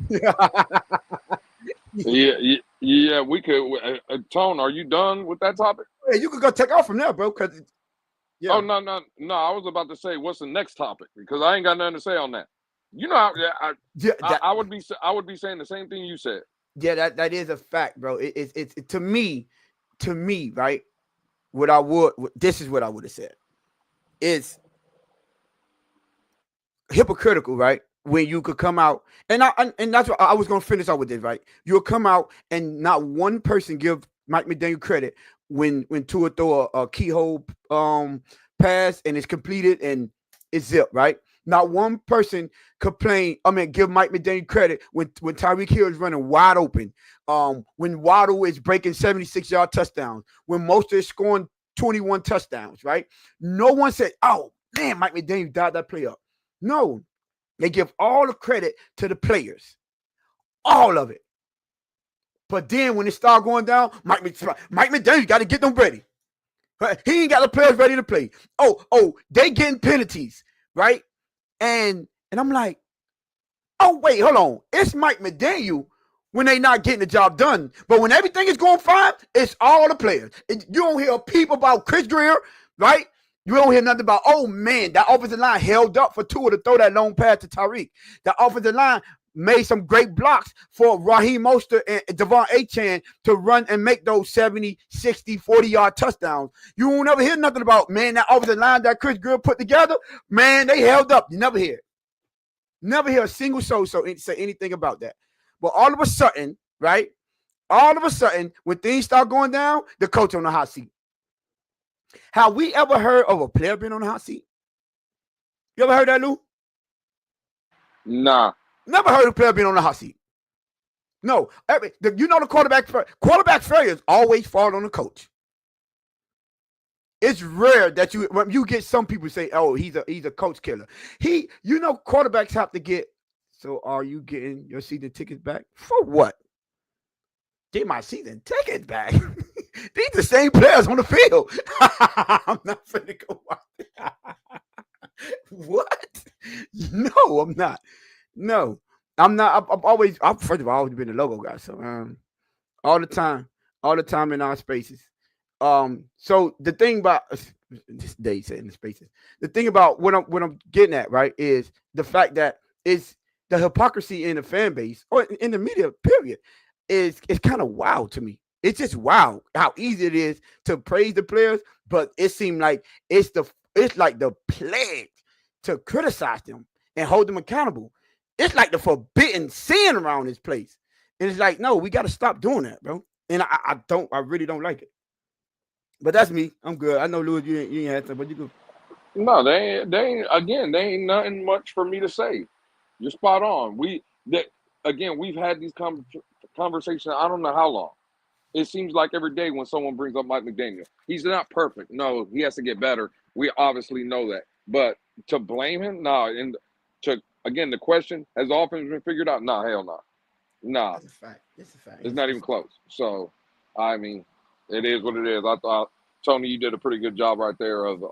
Yeah, we could. Tone, are you done with that topic? Yeah, you could go take off from there, bro. Yeah. Oh, no. I was about to say, what's the next topic? Because I ain't got nothing to say on that. You know how I would be saying the same thing you said. Yeah, that is a fact, bro. It's to me, right? This is what I would have said. It's hypocritical, right? when you could come out and that's what I was gonna finish out with this, right? You'll come out and not one person give Mike McDaniel credit when Tua throw a keyhole pass and it's completed and it's zipped, right? Not one person give Mike McDaniel credit when Tyreek Hill is running wide open, when Waddle is breaking 76-yard touchdowns, when Mostert is scoring 21 touchdowns, right? No one said, oh man, Mike McDaniel dialed that play up. No, they give all the credit to the players, all of it. But then when it start going down, Mike McDaniel got to get them ready. He ain't got the players ready to play. Oh, they getting penalties, right? And I'm like, oh wait, hold on. It's Mike McDaniel when they not getting the job done. But when everything is going fine, it's all the players. You don't hear a peep about Chris Greer, right? You don't hear nothing about, oh man, that offensive line held up for Tua to throw that long pass to Tyreek. The offensive line made some great blocks for Raheem Mostert and Devon Achane to run and make those 70, 60, 40-yard touchdowns. You won't ever hear nothing about, man, that offensive line that Chris Greer put together, man, they held up. You never hear it. Never hear a single soul say anything about that. But all of a sudden, right, when things start going down, the coach on the hot seat. Have we ever heard of a player being on the hot seat? You ever heard that, Lou? Nah. Never heard of a player being on the hot seat. No. The quarterback failures always fall on the coach. It's rare that you get some people say, oh, he's a coach killer. Quarterbacks have to get, so are you getting your season tickets back? For what? Get my season tickets back. These the same players on the field. I'm not finna go watch. What? No, I'm not. No, I'm not. First of all, I've always been a logo guy. So all the time in our spaces. So the thing about this day said in the spaces, the thing about what I'm getting at, right, is the fact that it's the hypocrisy in the fan base or in the media, period, is kind of wild to me. It's just wild how easy it is to praise the players, but it seemed like it's like the plague to criticize them and hold them accountable. It's like the forbidden sin around this place. And it's like, no, we got to stop doing that, bro. And I really don't like it. But that's me. I'm good. I know, Louis, you ain't had something, but you go. No, they ain't nothing much for me to say. You're spot on. We've had these conversations. I don't know how long. It seems like every day when someone brings up Mike McDaniel, he's not perfect. No, he has to get better. We obviously know that. But to blame him, no. And the question, has the offense been figured out? No, hell no. Nah. That's a fact. It's not even close. So, I mean, it is what it is. I thought, Tony, you did a pretty good job right there of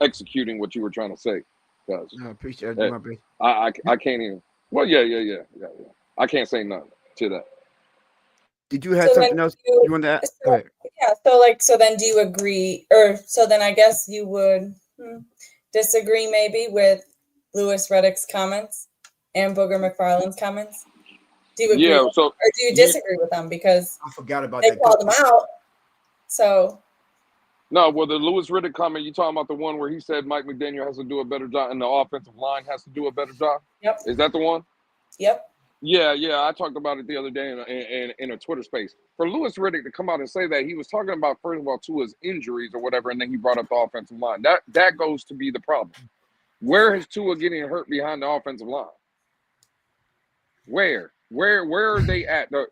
executing what you were trying to say. I appreciate it. My best. I can't even. Well, yeah. I can't say nothing to that. Did you have something else you want to add? Go ahead. Yeah. So then do you agree, so then I guess you would disagree maybe with Louis Riddick's comments and Booger McFarland's comments? Do you agree? Or do you disagree with them because I forgot about they that. called them out? So. No, well, the Louis Riddick comment, you talking about the one where he said Mike McDaniel has to do a better job and the offensive line has to do a better job? Yep. Is that the one? Yep. Yeah. I talked about it the other day in a Twitter space. For Louis Riddick to come out and say that, he was talking about, first of all, Tua's injuries or whatever, and then he brought up the offensive line. That goes to be the problem. Where is Tua getting hurt behind the offensive line? Where are they at? The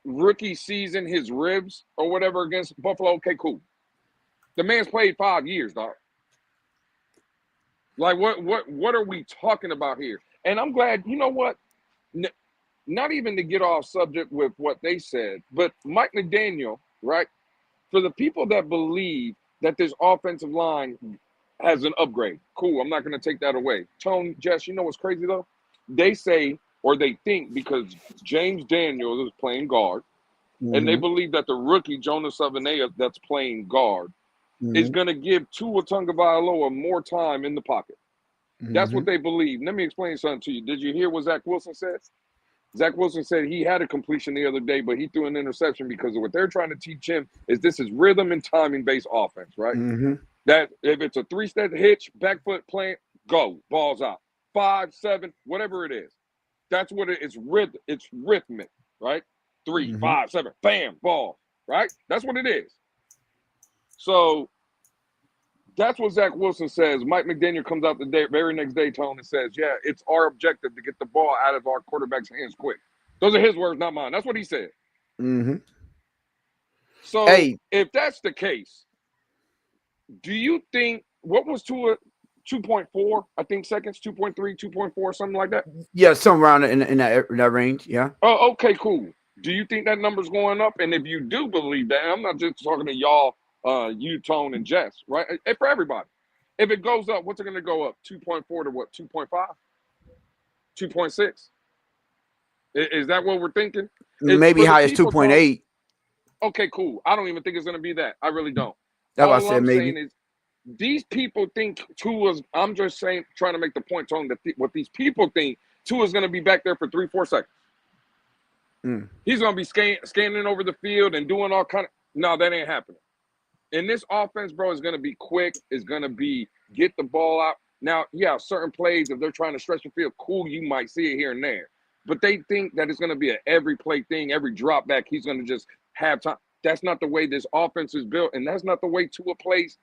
rookie season, his ribs or whatever against Buffalo? Okay, cool. The man's played 5 years, dog. Like, what are we talking about here? And I'm glad, you know what? Not even to get off subject with what they said, but Mike McDaniel, right? For the people that believe that this offensive line has an upgrade, cool, I'm not going to take that away. Tone, Jess, you know what's crazy, though? They say, or they think, because James Daniels is playing guard, and they believe that the rookie, Jonas Savaiinaea, that's playing guard, is going to give Tua Tagovailoa more time in the pocket. That's what they believe. Let me explain something to you. Did you hear what Zach Wilson said? Zach Wilson said he had a completion the other day, but he threw an interception because of what they're trying to teach him is this is rhythm and timing-based offense, right? That if it's a 3-step hitch, back foot plant, go, balls out. 5, 7, whatever it is. That's what it's rhythm. It's rhythmic, right? 3, Mhm. 5, 7, bam, ball, right? That's what it is. So that's what Zach Wilson says. Mike McDaniel comes out the very next day, Tone, and says, "Yeah, it's our objective to get the ball out of our quarterback's hands quick." Those are his words, not mine. That's what he said. Mhm. So Hey, if that's the case, do you think what was Tua 2.4? I think seconds, 2.3, 2.4, something like that. yeah, something around in that range. Yeah. Oh, okay, cool. Do you think that number's going up? And if you do believe that, and I'm not just talking to y'all, you, Tone, and Jess, right? For everybody. If it goes up, what's it going to go up? 2.4 to what? 2.5? 2.6? Is that what we're thinking? Maybe For the high as people, Tone, 2.8. okay, cool. I don't even think it's going to be that. I really don't. That's what I All said. I'm Maybe. saying is these people think Tua's, I'm just saying, trying to make the point, Tone, that what these people think, Tua's going to be back there for 3-4 seconds. Mm. He's going to be scanning over the field and doing all kind of, no, that ain't happening. And this offense, bro, is going to be quick. Is going to be get the ball out. Now, yeah, certain plays, if they're trying to stretch the field, cool, you might see it here and there. But they think that it's going to be an every play thing, every drop back, he's going to just have time. That's not the way this offense is built, and that's not the way Tua plays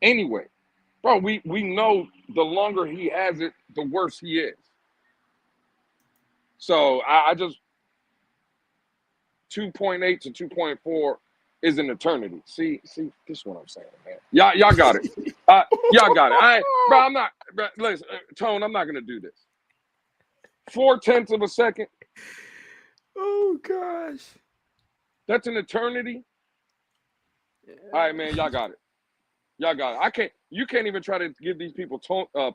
anyway. Bro, we know the longer he has it, the worse he is. So I just 2.8 to 2.4 is an eternity. See, this is what I'm saying, man. Y'all got it. Y'all got it. Bro, I'm not. Bro, listen, Tone, I'm not gonna do this. 0.4 of a second. Oh gosh. That's an eternity. All right, man. Y'all got it. Y'all got it. You can't even try to give these people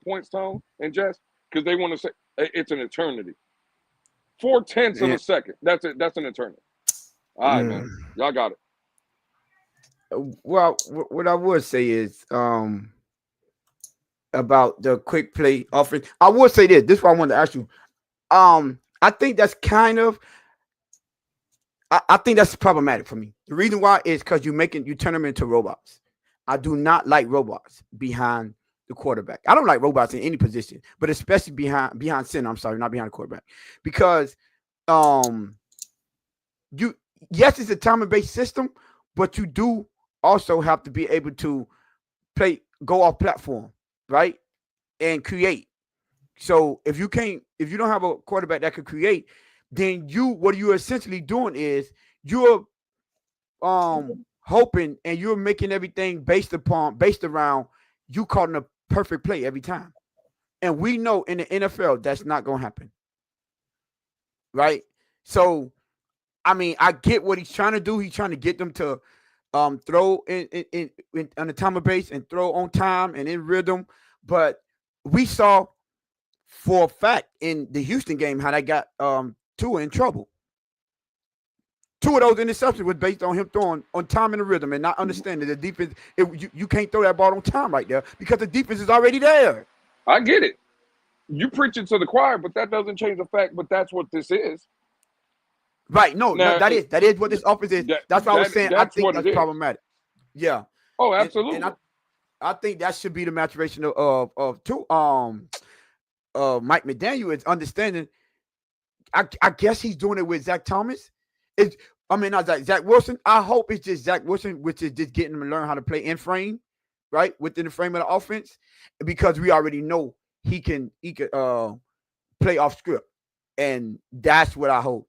points, Tone and Jess, because they want to say it's an eternity. 0.4 of a second. That's it. That's an eternity. All right, man. Y'all got it. Well, what I would say is about the quick play offense. I would say this. This is what I wanted to ask you. I think that's kind of. I think that's problematic for me. The reason why is because you turn them into robots. I do not like robots behind the quarterback. I don't like robots in any position, but especially behind center. I'm sorry, not behind the quarterback, because yes, it's a timing-based system, but you do also have to be able to go off platform, right, and create. So if you don't have a quarterback that can create, then what you're essentially doing is you're hoping and you're making everything based around you calling a perfect play every time. And we know in the NFL that's not gonna happen. Right? So I mean, I get what he's trying to do. He's trying to get them to throw in on the timer base and throw on time and in rhythm. But we saw for a fact in the Houston game how they got Tua in trouble. 2 of those interceptions was based on him throwing on time and the rhythm and not understanding the defense. You can't throw that ball on time right there because the defense is already there. I get it. You preaching to the choir, but that doesn't change the fact. But that's what this is. Right? No, that is what this offense is. That's what I was saying. I think that's problematic. Yeah. Oh, absolutely. And I think that should be the maturation of Mike McDaniel is understanding. I guess he's doing it with Zach Thomas. Not Zach Wilson. I hope it's just Zach Wilson, which is just getting him to learn how to play in frame, right, within the frame of the offense, because we already know he can play off script, and that's what I hope.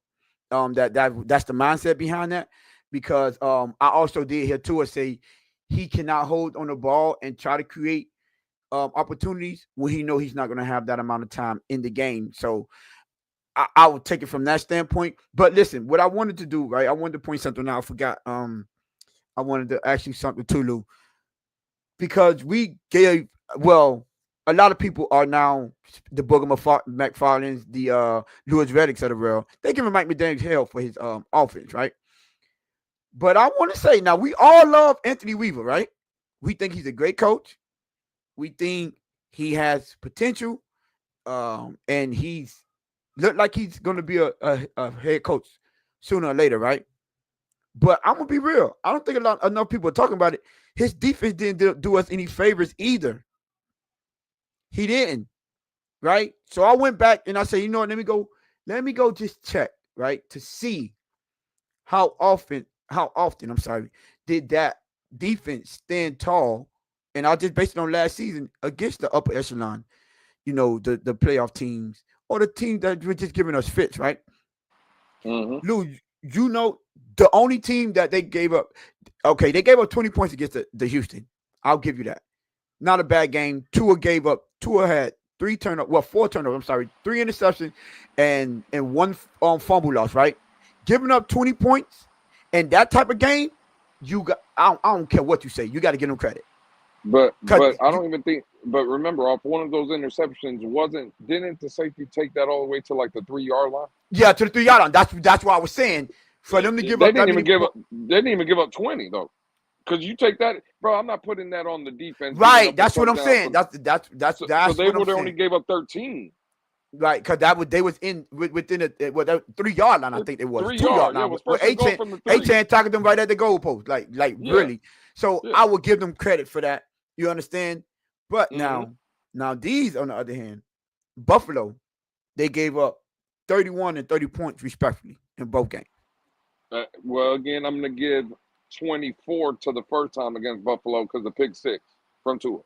That's the mindset behind that, because I also did hear Tua say he cannot hold on the ball and try to create opportunities when he know he's not going to have that amount of time in the game. So I would take it from that standpoint. But listen, what I wanted to do, right? I wanted to point something out. I forgot. I wanted to ask you something too, Lou, because we gave a lot of people are now the Booger McFarlane's, the Louis Reddicks of the world. They giving Mike McDaniel hell for his offense, right? But I want to say now we all love Anthony Weaver, right? We think he's a great coach. We think he has potential, and he's looked like he's going to be a head coach sooner or later, right? But I'm gonna be real. I don't think enough people are talking about it. His defense didn't do us any favors either. He didn't. right? So I went back and I said, you know what? Let me go just check, right, to see how often, I'm sorry, did that defense stand tall, and I just based it on last season against the upper echelon, the playoff teams or the teams that were just giving us fits, right? Mm-hmm. Lou, the only team that they gave up, okay, they gave up 20 points against the Houston. I'll give you that. Not a bad game. Tua had four turnovers, I'm sorry, 3 interceptions and one fumble loss, right? Giving up 20 points and that type of game, I don't care what you say. You got to give them credit. But I don't even think. But remember, off one of those interceptions, didn't the safety take that all the way to like the 3-yard line? Yeah, to the 3-yard line. That's what I was saying. For them to give up, they didn't even give up 20 though. Because you take that, bro. I'm not putting that on the defense. Right. That's what I'm saying. That's so they would only gave up 13. Right, because they was within the 3-yard line. I think it was 2-yard line. A-Chan tackled them right at the goalpost, like really. So I would give them credit for that. You understand? But now these on the other hand, Buffalo, they gave up 31 and 30 points respectively in both games. Well, again, I'm going to give 24 to the first time against Buffalo because the pick 6 from Tua.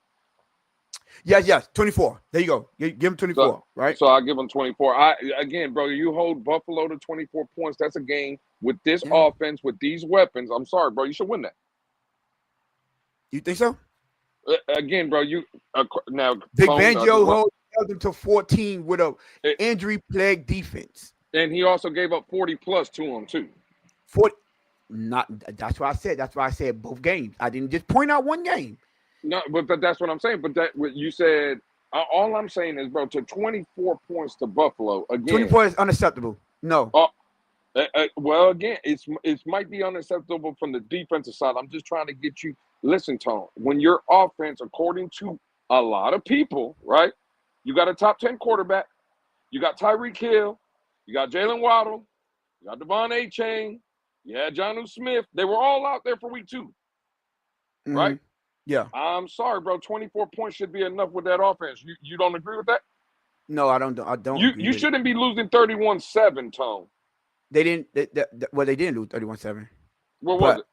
Yes, 24. There you go. Give them 24, right? So I give them 24. Again, bro, you hold Buffalo to 24 points. That's a game with this offense, with these weapons. I'm sorry, bro. You should win that. You think so? Again, bro, now Big Fangio held them to 14 with a injury-plagued defense, and he also gave up 40 plus to them too. 40. That's why I said both games. I didn't just point out one game. No, but that's what I'm saying. But that what you said. All I'm saying is, bro, to 24 points to Buffalo again. 24 is unacceptable. No. Well, again, it might be unacceptable from the defensive side. I'm just trying to get you. Listen, Tone. When your offense, according to a lot of people, right? You got a top 10 quarterback. You got Tyreek Hill. You got Jalen Waddle. You got Devon A-Chain. You had Jonnu Smith. They were all out there for week 2, right? Yeah. I'm sorry, bro. 24 points should be enough with that offense. You don't agree with that? No, I don't. You shouldn't be losing 31-7, Tone. They didn't. They didn't lose 31-7. What was it?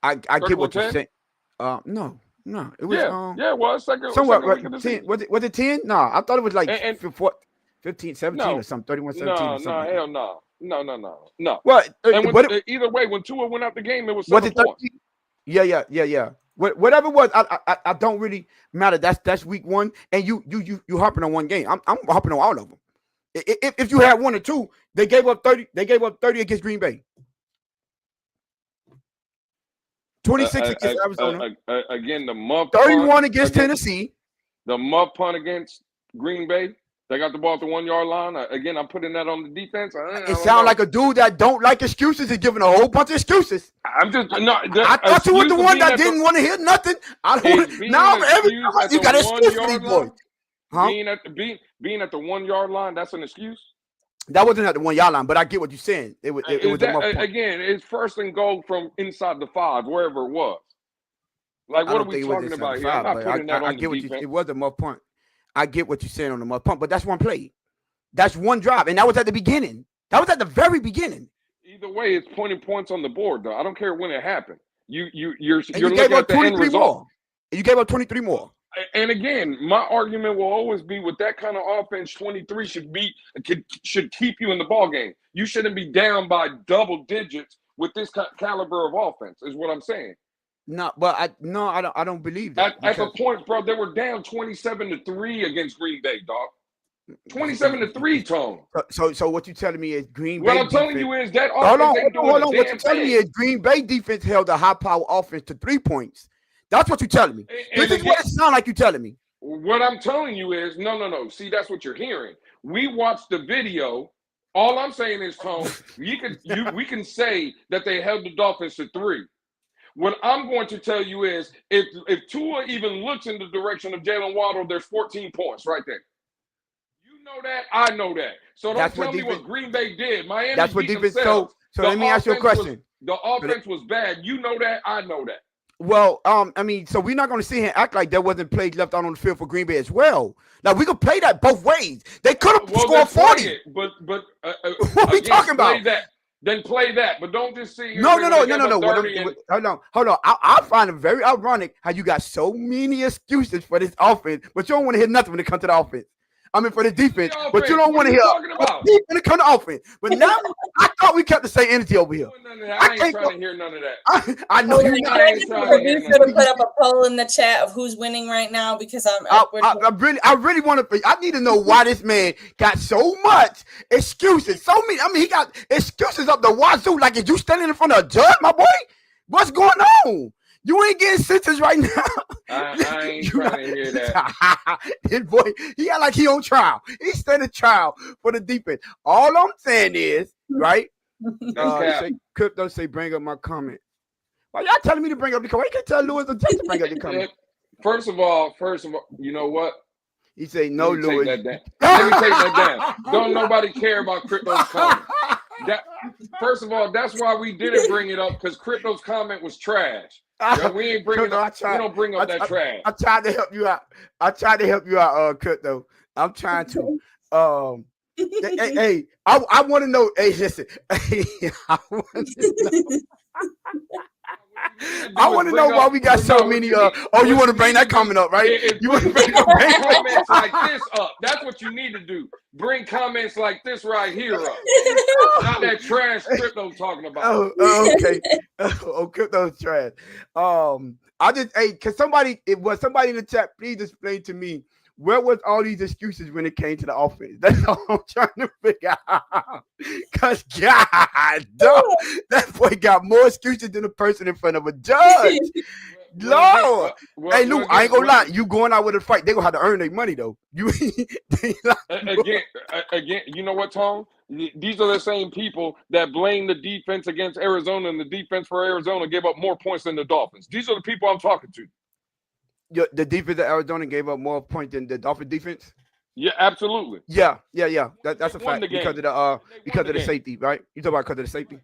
I get what you're saying. No. It was. It was second. Somewhat. Second 10. Was it 10? No, I thought it was like 15, 17 or something. 31-17 or something. No, hell no. Well, either way, when Tua went out the game, it was 7 points. Yeah. Whatever it was, I don't really matter. That's week 1, and you hopping on one game. I'm hopping on all of them. If you had 1 or 2, they gave up 30. They gave up 30 against Green Bay. 26 against Arizona. Again, the muff 31 against Tennessee. The muff punt against Green Bay. They got the ball at the 1-yard line. Again, I'm putting that on the defense. It sounds like a dude that don't like excuses is giving a whole bunch of excuses. I'm just I thought you were the one that didn't want to hear nothing. I don't want to. Now you got an excuse for these boys. Huh? Being at the 1-yard line, that's an excuse. That wasn't at the 1-yard line, but I get what you're saying. It was again. It's first and goal from inside the 5, wherever it was. Like, what are we talking about here? I'm not putting that on the defense. It was a muff punt. I get what you're saying on the muff punt, but that's one play. That's one drive, and that was at the beginning. That was at the very beginning. Either way, it's pointing points on the board, though. I don't care when it happened. You're looking at the end result. You gave up 23 more. And again, my argument will always be with that kind of offense, 23 should keep you in the ball game. You shouldn't be down by double digits with this caliber of offense, is what I'm saying. No, but I don't believe that. At the point, bro, they were down 27-3 against Green Bay, dog. 27-3, Tone. So what you telling me is Green Bay? What I'm telling you is that offense ain't doing a damn thing. What you telling me is Green Bay defense held a high power offense to 3 points. That's what you're telling me. This is what it sounds like you're telling me. What I'm telling you is no. See, that's what you're hearing. We watched the video. All I'm saying is, Tone, we can say that they held the Dolphins to 3. What I'm going to tell you is if Tua even looks in the direction of Jalen Waddle, there's 14 points right there. You know that, I know that. So don't tell me what Green Bay did. Miami that's what beat defense. themselves. So let me ask you a question. The offense was bad. You know that, I know that. Well, I mean, so we're not going to sit here and act like there wasn't plays left out on the field for Green Bay as well. Now we could play that both ways. They could have scored 40. It, but what are we talking about? Then play that, but don't just see. No. Hold on. I find it very ironic how you got so many excuses for this offense, but you don't want to hear nothing when it comes to the offense. I mean, for the defense, but you don't want to hear when it comes to offense. But now I thought we kept the same energy over here. I ain't trying to hear none of that. I know you're not. I just producer to put up a poll in the chat of who's winning right now because I really want to. I need to know why this man got so much excuses. So many. I mean, he got excuses up the wazoo. Like, is you standing in front of a judge, my boy? What's going on? You ain't getting sentenced right now. I ain't trying to hear that. This boy, he act like he on trial. He's standing trial for the defense. All I'm saying is, right? Crypto say, bring up my comment. Why y'all telling me to bring up the comment? Why you can't tell Lewis to bring up the comment? First of all, you know what? He say, no, Lewis. Let me take that down. Don't nobody care about Crypto's comment. First of all, that's why we didn't bring it up, because Crypto's comment was trash. We ain't bringing up. We don't bring up that trash. I tried to help you out. Crypto. I'm trying to. Hey, I want to know. Hey, listen. I want to know why we got so many. You want to bring that comment up, right? You want to bring comments like this up. That's what you need to do. Bring comments like this right here up. Not that trash Crypto talking about. Okay. Crypto's trash. Cause somebody in the chat, please explain to me, where was all these excuses when it came to the offense? That's all I'm trying to figure out. Because, God, that boy got more excuses than a person in front of a judge. Lord. Hey, Luke, I ain't going to lie. You going out with a fight, they're going to have to earn their money, though. Again, you know what, Tom? These are the same people that blame the defense against Arizona, and the defense for Arizona gave up more points than the Dolphins. These are the people I'm talking to. The defense of Arizona gave up more points than the Dolphin defense? Yeah, absolutely. Yeah. That's a fact because of the safety, right? You talk about because of the safety?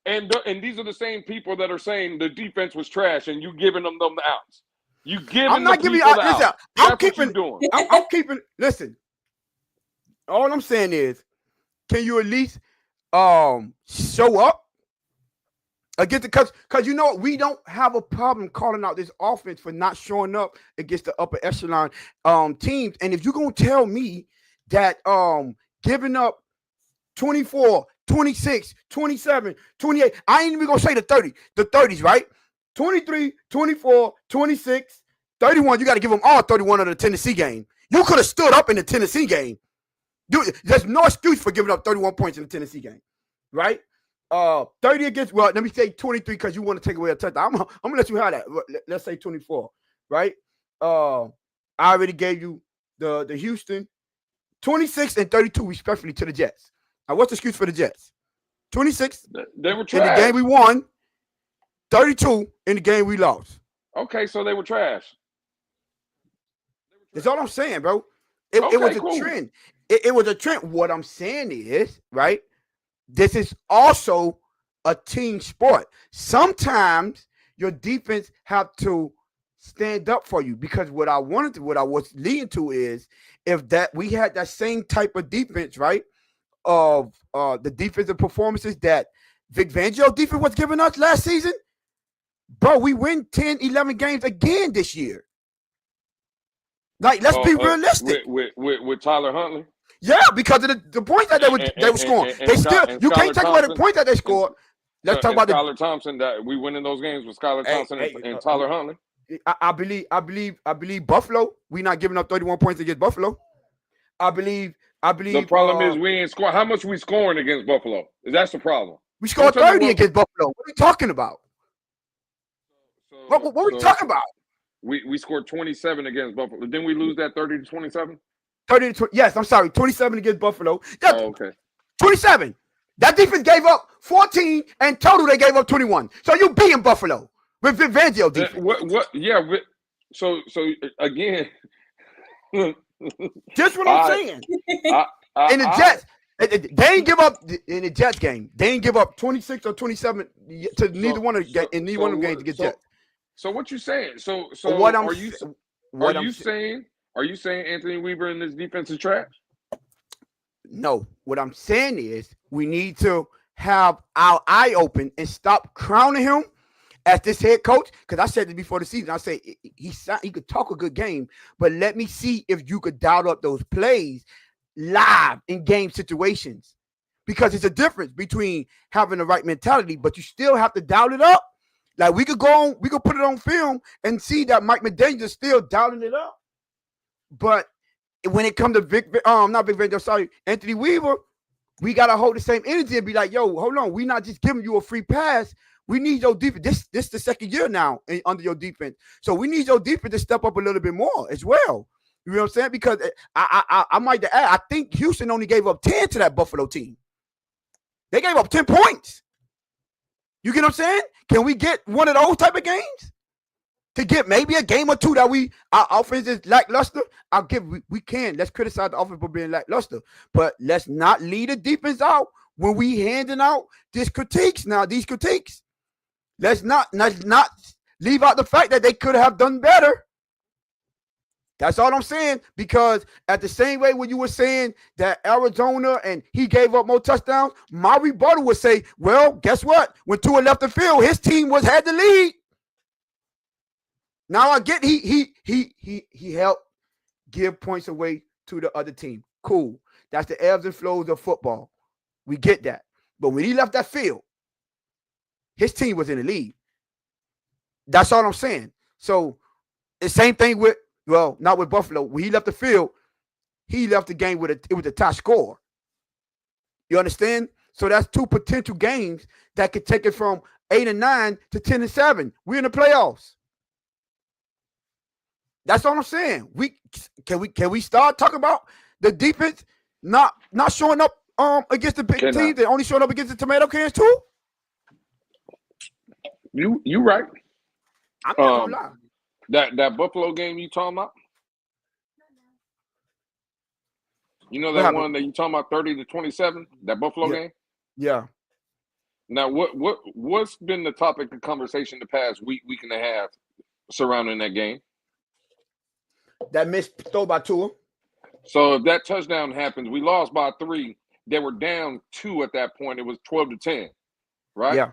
And these are the same people that are saying the defense was trash and you giving them the outs. You giving I'm not giving you out. Listen, I'm keeping. Listen, all I'm saying is, can you at least show up against the because you know what, we don't have a problem calling out this offense for not showing up against the upper echelon teams. And if you're gonna tell me that giving up 24, 26, 27, 28, I ain't even gonna say the 30s, right? 23, 24, 26, 31. You got to give them all 31 of the Tennessee game. You could have stood up in the Tennessee game. There's no excuse for giving up 31 points in the Tennessee game, right? 30 against, well, let me say 23 because you want to take away a touchdown. I'm gonna let you have that. Let's say 24, right? I already gave you the Houston 26 and 32 respectively to the Jets. Now, what's the excuse for the Jets? 26 they were trash in the game we won, 32 in the game we lost. Okay, so they were trash. That's all I'm saying, bro. It was a trend. It was a trend. What I'm saying is, right, this is also a team sport. Sometimes your defense have to stand up for you, because what I was leading to is, if that we had that same type of defense, right, of the defensive performances that Vic Fangio defense was giving us last season, bro, we win 10, 11 games again this year. Like, let's be realistic. With Tyler Huntley? Yeah, because of the points that they were scoring. You can't take away the points that they scored. Let's talk about Skylar Thompson. That we win in those games with Skylar Thompson and Tyler Huntley. I believe Buffalo. We not giving up 31 points against Buffalo. I believe. The problem is we ain't score. How much we scoring against Buffalo? That's the problem. We scored 30 against Buffalo. What are we talking about? What are we talking about? We scored 27 against Buffalo. Didn't we lose that 30-27? 30 to yes, I'm sorry, 27 against Buffalo. Okay. 27. That defense gave up 14, and total they gave up 21. So you beating Buffalo with Vic Fangio defense. What? Yeah. So again, just what I'm saying. In the Jets, they ain't give up in the Jets game. They ain't give up 26 or 27 to neither one of them games to get Jets. So what you saying? So what I'm are you sa- what I'm sa- saying Anthony Weaver and this defense is trash? no, what I'm saying is we need to have our eye open and stop crowning him as this head coach. Because I said this before the season. I say he could talk a good game, but let me see if you could dial up those plays live in game situations. Because it's a difference between having the right mentality, but you still have to dial it up. Like we could put it on film and see that Mike McDaniel is still dialing it up. But when it comes to Anthony Weaver, we gotta hold the same energy and be like, yo, hold on, we not just giving you a free pass. We need your defense. This the second year now under your defense. So we need your defense to step up a little bit more as well. You know what I'm saying? Because I might add, I think Houston only gave up 10 to that Buffalo team. They gave up 10 points. You get what I'm saying? Can we get one of those type of games? To get maybe a game or two that our offense is lackluster, we can. Let's criticize the offense for being lackluster. But let's not lead the defense out when we handing out these critiques. Let's not leave out the fact that they could have done better. That's all I'm saying. Because at the same way when you were saying that Arizona and he gave up more touchdowns, my rebuttal would say, well, guess what? When Tua left the field, his team had the lead. Now I get he helped give points away to the other team. Cool. That's the ebbs and flows of football. We get that. But when he left that field, his team was in the lead. That's all I'm saying. So the same thing with, well, not with Buffalo. When he left the field, he left the game with it was a tie score. You understand? So that's two potential games that could take it from 8-9 to 10-7. We're in the playoffs. That's all I'm saying. Can we start talking about the defense not showing up against the big teams and only showing up against the tomato cans too? You right. I'm not gonna lie. That Buffalo game you talking about? You know What that happened? one that you talking about 30-27? That Buffalo game? Yeah. Now what's been the topic of conversation the past week and a half surrounding that game? That missed throw by Tua. So if that touchdown happens, we lost by 3. They were down 2 at that point. It was 12-10, right? Yeah.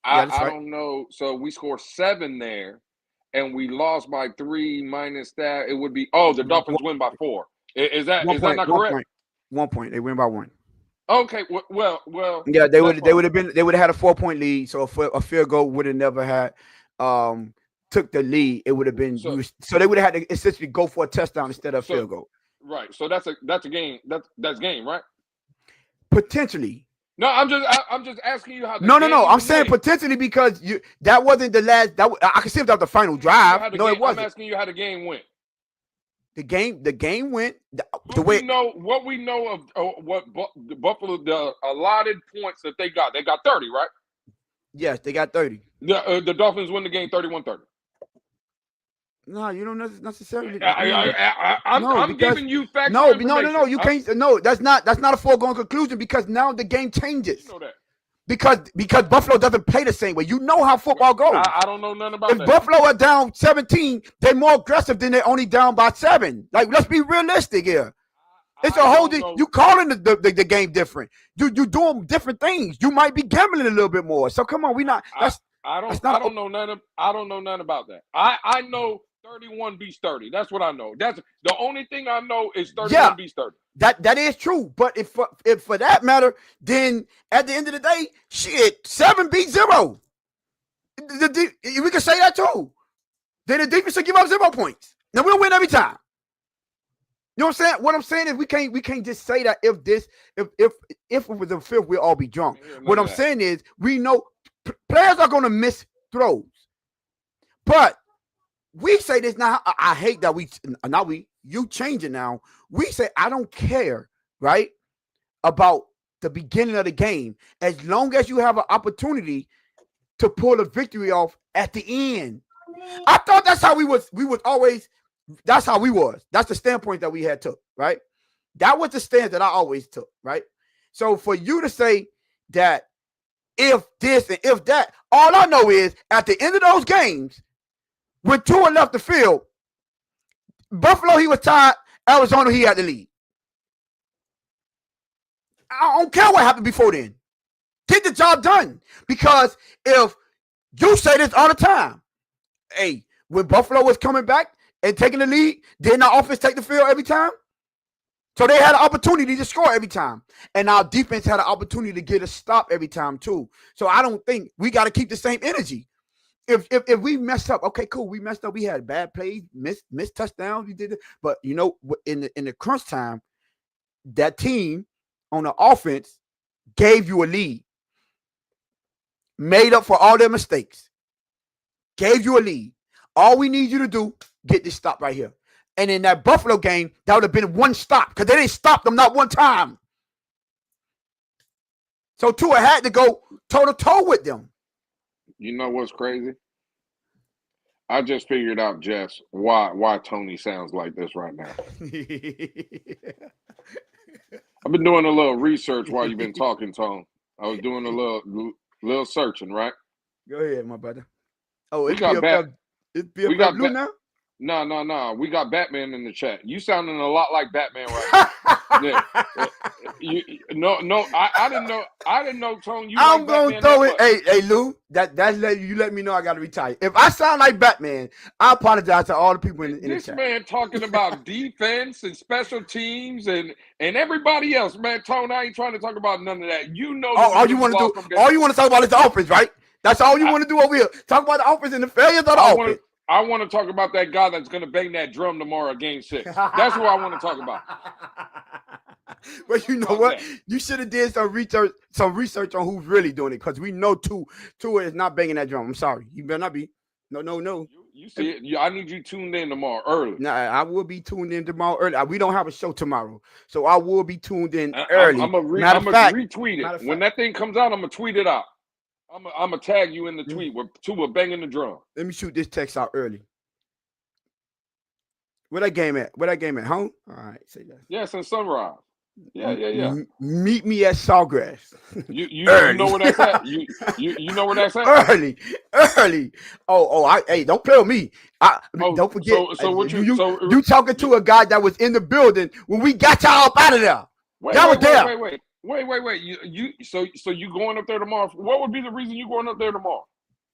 I don't know. So we scored 7 there, and we lost by 3 minus that. It would be the Dolphins win by 4. Is that not correct? 1 point. They win by 1. Okay. Well. Yeah, they would have had a 4-point lead. So a field goal would have never had took the lead. It would have been so they would have had to essentially go for a touchdown instead of a field goal. Right. So that's a game. That's game, right? Potentially. No, I'm just asking you how. No. I'm saying potentially because that wasn't the last. I can see if that was the final drive. No, it wasn't. I'm asking you how the game went. The game went what we know of what the Buffalo the allotted points that they got. They got 30, right? Yes, they got 30. The Dolphins win the game 31-30. No, you don't necessarily. I'm giving you facts. No. You can't. No, that's not a foregone conclusion because now the game changes. You know that. Because Buffalo doesn't play the same way. You know how football goes. I don't know nothing about that. If Buffalo are down 17, they're more aggressive than they're only down by 7. Like, let's be realistic here. It's a whole thing. You calling the game different. You doing different things. You might be gambling a little bit more. So come on, we not. I don't know nothing about that. I know 31 beats 30. That's what I know. That's the only thing I know is 31 beats 30. That is true. But if for that matter, then at the end of the day, 7 beats 0. We can say that too. Then the defense should give up 0 points. Now we don't win every time. You know what I'm saying? What I'm saying is we can't just say that if it was a fifth, we'll all be drunk. What I'm saying is we know players are going to miss throws. But we say this now. I hate that you change it now. We say, I don't care, right, about the beginning of the game. As long as you have an opportunity to pull a victory off at the end. I thought that's how we was always, that's how we was. That's the standpoint that we had took, right? That was the stance that I always took, right? So for you to say that if this and if that, all I know is at the end of those games, When Tua left the field, Buffalo, he was tired. Arizona, he had the lead. I don't care what happened before then. Get the job done. Because if you say this all the time, hey, when Buffalo was coming back and taking the lead, didn't our offense take the field every time? So they had an opportunity to score every time. And our defense had an opportunity to get a stop every time too. So I don't think we got to keep the same energy. If we messed up, okay, cool. We messed up. We had bad plays, missed touchdowns. We did it. But, you know, in the crunch time, that team on the offense gave you a lead. Made up for all their mistakes. Gave you a lead. All we need you to do, get this stop right here. And in that Buffalo game, that would have been one stop because they didn't stop them not one time. So Tua had to go toe-to-toe with them. You know what's crazy? I just figured out, Jess, why Tony sounds like this right now. I've been doing a little research while you've been talking, Tone. I was doing a little searching, right? Go ahead, my brother. Oh, We it's got PFF. It's we PFF got Blue ba- now? No. We got Batman in the chat. You sounding a lot like Batman right now. I didn't know, Tone. You I'm like gonna Batman throw that it. much. Hey, Lou, you let me know I gotta retire. If I sound like Batman, I apologize to all the people in the This chat. man talking about defense and special teams and everybody else, man. Tone, I ain't trying to talk about none of that. You know, All you want to do, all you want to talk about is the offense, right? That's all you want to do over here. Talk about the offense and the failures of the offense. I want to talk about that guy that's going to bang that drum tomorrow, Game 6. That's what I want to talk about. But you know what? You should have did some research on who's really doing it, because we know Tua is not banging that drum. I'm sorry. You better not be. No. You see it. I need you tuned in tomorrow early. Nah, I will be tuned in tomorrow early. We don't have a show tomorrow, so I will be tuned in early. I'm going to retweet it. When that thing comes out, I'm going to tweet it out. I'm going to tag you in the tweet with Tua banging the drum. Let me shoot this text out early. Where that game at? Home? All right, say that. Yes, in Sunrise. Yeah. Meet me at Sawgrass. You know where that's at? You know where that's at? Early. Hey, don't play with me. Don't forget. So what you talking to a guy that was in the building when we got y'all up out of there. Wait. So you going up there tomorrow? What would be the reason you going up there tomorrow?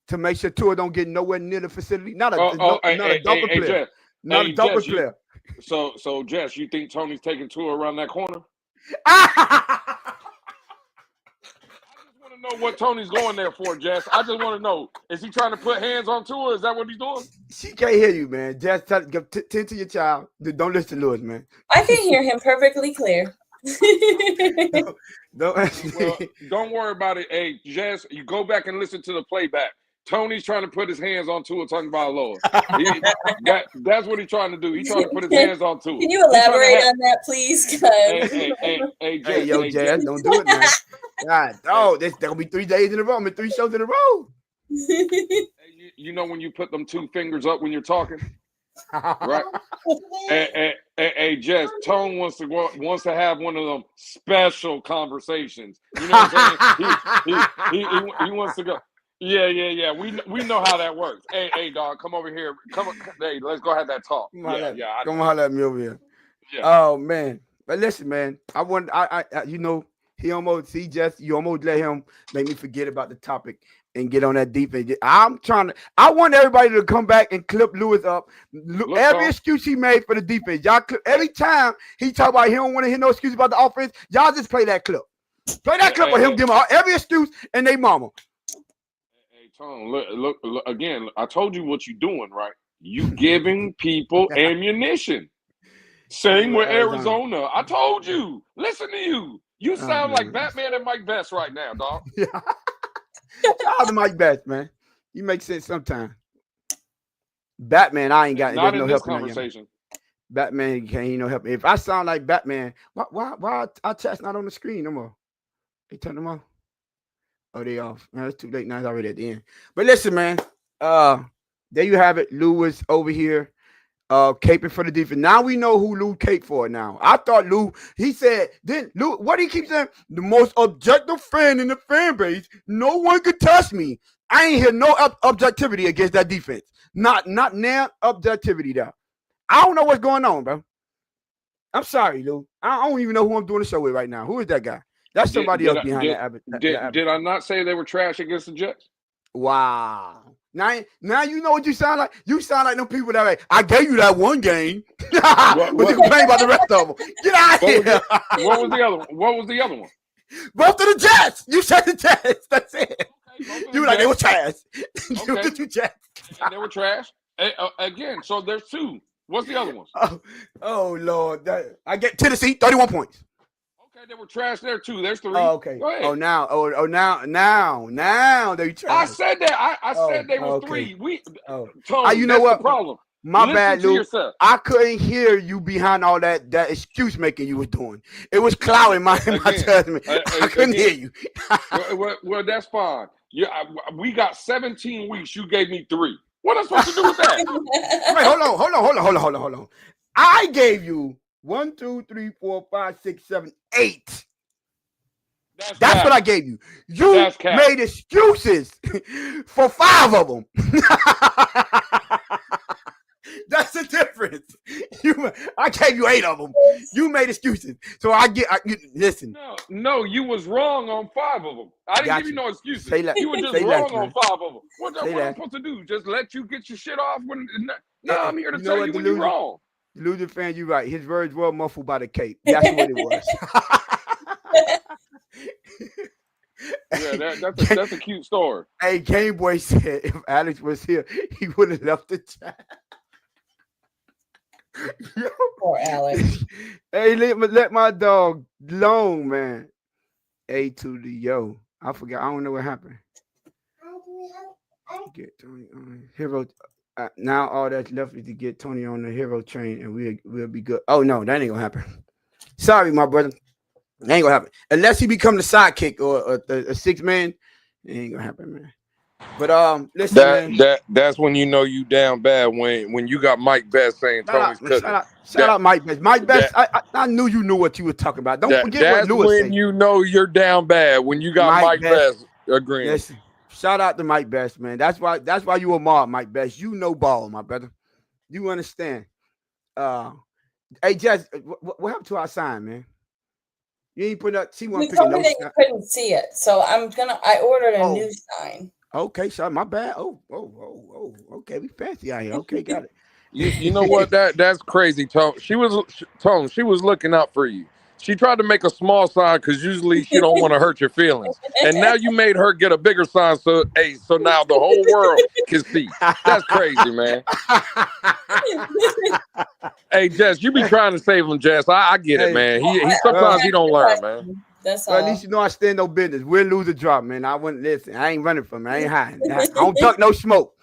To make sure Tua don't get nowhere near the facility. Not a double player. Jess, not a double player. So Jess, you think Tony's taking Tua around that corner? I just want to know what Tony's going there for, Jess. I just want to know, is he trying to put hands on Tua? Is that what he's doing? She can't hear you, man. Jess, tend to your child. Don't listen to Lewis, man. I can hear him perfectly clear. Don't worry about it. Hey, Jess, you go back and listen to the playback. Tony's trying to put his hands on Tua, talking about Lord. That's what he's trying to do. He's trying to put his hands on Tua. Can you elaborate on that, please? Hey, Jess, don't do it, man. God, there's gonna be 3 days in a row. I mean, 3 shows in a row. You know when you put them 2 fingers up when you're talking, right? Hey, Jess, Tone wants to have one of them special conversations. You know what I'm saying? He wants to go. Yeah. We know how that works. Hey, dog, come over here. Come on. Hey, let's go have that talk. Come on, holler at me over here. Yeah. Oh man, but listen, man. You almost let him make me forget about the topic and get on that defense. I want everybody to come back and clip Lewis up. Every excuse he made for the defense, y'all. Every time he talk about he don't want to hear no excuse about the offense, y'all just play that clip. Play that clip of him giving every excuse and they mama. Tone, look again. I told you what you're doing, right? You giving people ammunition. Same with Arizona. I told you. Listen to you. You sound like Batman and Mike Best right now, dog. Yeah. Shout out to Mike Best, man. You make sense sometimes. Batman, I ain't got no help conversation. Batman can't no help. If I sound like Batman, why our chat's not on the screen no more? They turn them off. Oh, they off. No, it's too late now. It's already at the end. But listen, man. There you have it. Lou was over here caping for the defense. Now we know who Lou caped for now. I thought Lou, he said, Lou, what do he keep saying? The most objective fan in the fan base. No one could touch me. I ain't hear no objectivity against that defense. Not now objectivity though. I don't know what's going on, bro. I'm sorry, Lou. I don't even know who I'm doing the show with right now. Who is that guy? That's somebody else behind that. Did I not say they were trash against the Jets? Wow. Now you know what you sound like. You sound like them people that like, I gave you that one game, but you complain about the rest of them. Get out of here. What was the other one? What was the other one? Both of the Jets. You said the Jets. That's it. Okay, you were like, they were trash. Okay. You Jets. And they were trash. Again, so there's two. What's the other ones? Oh Lord. I get Tennessee, 31 points. Okay, they were trash there too. There's three. Oh, okay. Go ahead. Now they trash. I said that. I said they were three. Tony, you know what? The problem. My Listen bad, Lou. I couldn't hear you behind all that excuse making you was doing. It was clouding my judgment. I couldn't hear you. well, that's fine. Yeah, we got 17 weeks. You gave me 3. What am I supposed to do with that? Wait, hold on. I gave you 1, 2, 3, 4, 5, 6, 7, 8. That's what I gave you. You made excuses for 5 of them. That's the difference. I gave you 8 of them. You made excuses. So listen. No, you was wrong on 5 of them. I didn't give you no excuses. You were just wrong on 5 of them. What am I supposed to do? Just let you get your shit off? I'm here to tell you when you're wrong. Loser fan, you're right. His words were muffled by the cape. That's what it was. Yeah, that's a cute story. Hey, Game Boy said if Alex was here, he would have left the chat. Yo. Poor Alex. Hey, let my dog alone, man. A to the yo. I forgot. I don't know what happened. Get Tony on hero. Now all that's left is to get Tony on the hero train, and we'll be good. Oh no, that ain't gonna happen. Sorry, my brother. That ain't gonna happen unless he become the sidekick or a 6-man. It ain't gonna happen, man. But listen, man. That's when you know you down bad when you got Mike Best saying Tony's cousin. Shout out Mike Best. Mike Best, I knew you knew what you were talking about. Don't forget what Lewis said. That's when you know you're down bad when you got Mike Best agreeing. Listen, shout out to Mike Best, man. That's why you a mob, Mike Best. You know ball, my brother. You understand? Hey, Jess, what happened to our sign, man? You ain't put up. She want to pick it. You couldn't see it, so I ordered a new sign. Okay, sorry, my bad. Oh, okay, we fancy out here. Okay, got it. You know what? That's crazy, Tone. She was looking out for you. She tried to make a small sign because usually she don't want to hurt your feelings, and now you made her get a bigger sign. So now the whole world can see. That's crazy, man. Hey, Jess, you be trying to save him, Jess. I get it, man. He sometimes he don't learn, man. That's all. At least you know I stand no business. We'll lose a drop, man. I wouldn't listen. I ain't running from it. I ain't hiding. I don't duck no smoke.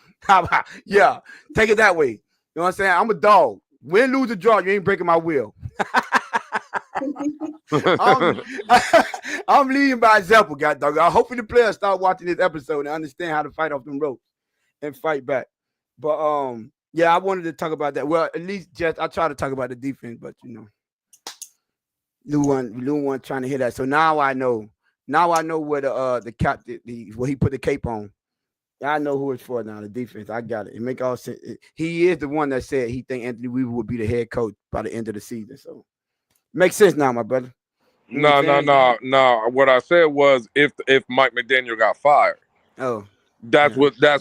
Yeah, take it that way. You know what I'm saying? I'm a dog. We'll lose a draw. You ain't breaking my will. I'm leading by example, God dog. I hope the players start watching this episode and understand how to fight off them ropes and fight back. But yeah, I wanted to talk about that. Well, at least just I try to talk about the defense, but you know, Lou one trying to hear that. So now I know. Now I know where the cap where he put the cape on. I know who it's for now. The defense. I got it. It make all sense. He is the one that said he think Anthony Weaver would be the head coach by the end of the season. So makes sense now, my brother. No. What I said was if Mike McDaniel got fired, that's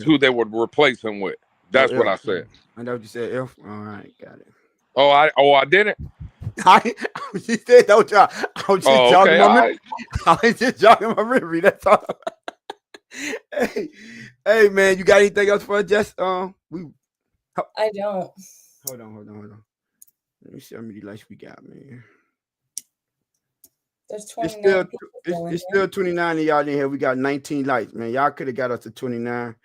who they would replace him with. That's what I said. I know what you said. All right, got it. I didn't. I was just saying, don't try. I was just jogging my memory. I was just jogging my memory. That's all. Hey, man, you got anything else for us, Jess? I don't. Hold on. Let me see how many likes we got, man. There's 29. It's still 29 of y'all in here. We got 19 likes, man. Y'all could have got us to 29.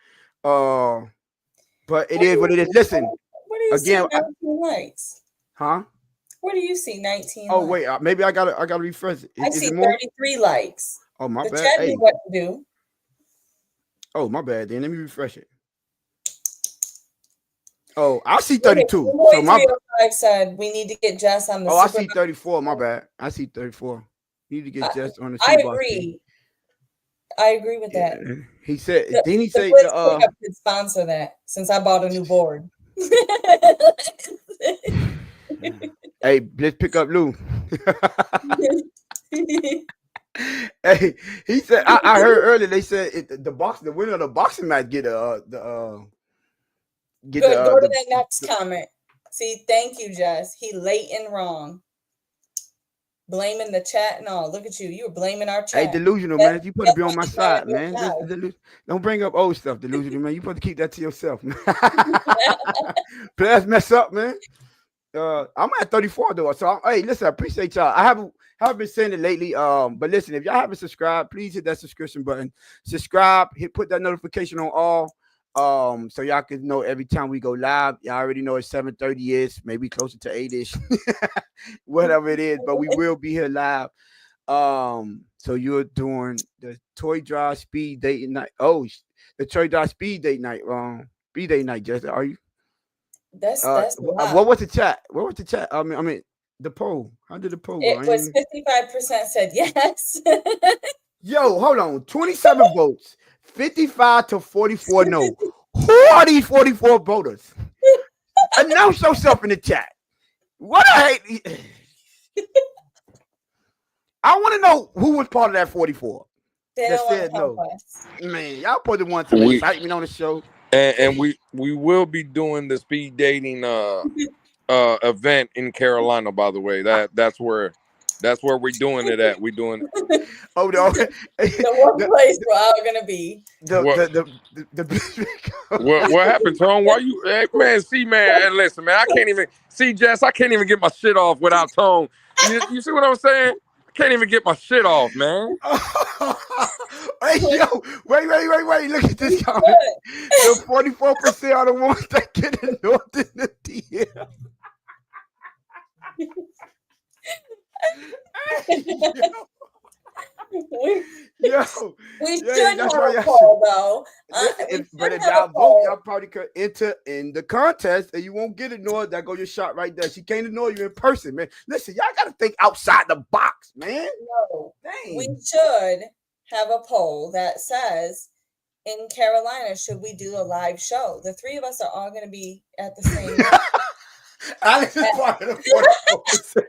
But it is what it is. Listen. What do you see 19 likes? Huh? Where do you see 19? Oh, wait. Maybe I gotta refresh it. I see 33 likes. Oh, my bad. Chat knew what to do. Oh, my bad. Then let me refresh it. Oh, I see 32. So my said we need to get Jess on the. I see 34. My bad. I see 34. You need to get Jess on the. I agree. I agree with Yeah. that. He said. The, Didn't he the say Blitz Pickup could sponsor that since I bought a new board. Hey, let's pick up Lou. Hey, he said. I heard earlier they said the winner of the boxing match get Go to that next comment. See, thank you, Jess. He late and wrong. Blaming the chat and all. Look at you. You were blaming our chat. Hey, delusional man. You supposed to be on my side, man. Don't bring up old stuff, delusional man. You supposed to keep that to yourself, man. Players mess up, man. I'm at 34 though. So hey, listen, I appreciate y'all. I haven't been saying it lately. But listen, if y'all haven't subscribed, please hit that subscription button. Subscribe, put that notification on all. So y'all can know every time we go live. Y'all already know it's 7:30 is, maybe closer to 8-ish, whatever it is, but we will be here live. So you're doing the toy drive speed date night. Oh, the toy drive speed date night. Speed date night, Jessica. Are you? That's what was the chat? What was the chat? I mean the poll. How did the poll go? It was 55% said yes. Yo, hold on. 27 votes. 55 to 44 no. Who are these 44 voters? Announce yourself in the chat. What I hate. I want to know who was part of that 44. That said no. Man, y'all put the one to excite me on the show. And we will be doing the speed dating event in Carolina, by the way. That's where we're doing it at. We doing the one place we're all gonna be. What happened, Tone? Why you man? See, man, and listen, man, I can't even see Jess. I can't even get my shit off without Tone. You see what I'm saying? I can't even get my shit off, man. Hey, yo, wait. Look at this comment. The 44% are the ones that get ignored in the DM. We should have a poll, though. But if y'all vote, y'all probably could enter in the contest and you won't get ignored. That go your shot right there. She can't ignore you in person, man. Listen, y'all got to think outside the box, man. No, we should have a poll that says, in Carolina, should we do a live show? The three of us are all going to be at the same time. Alex is part of the 44%.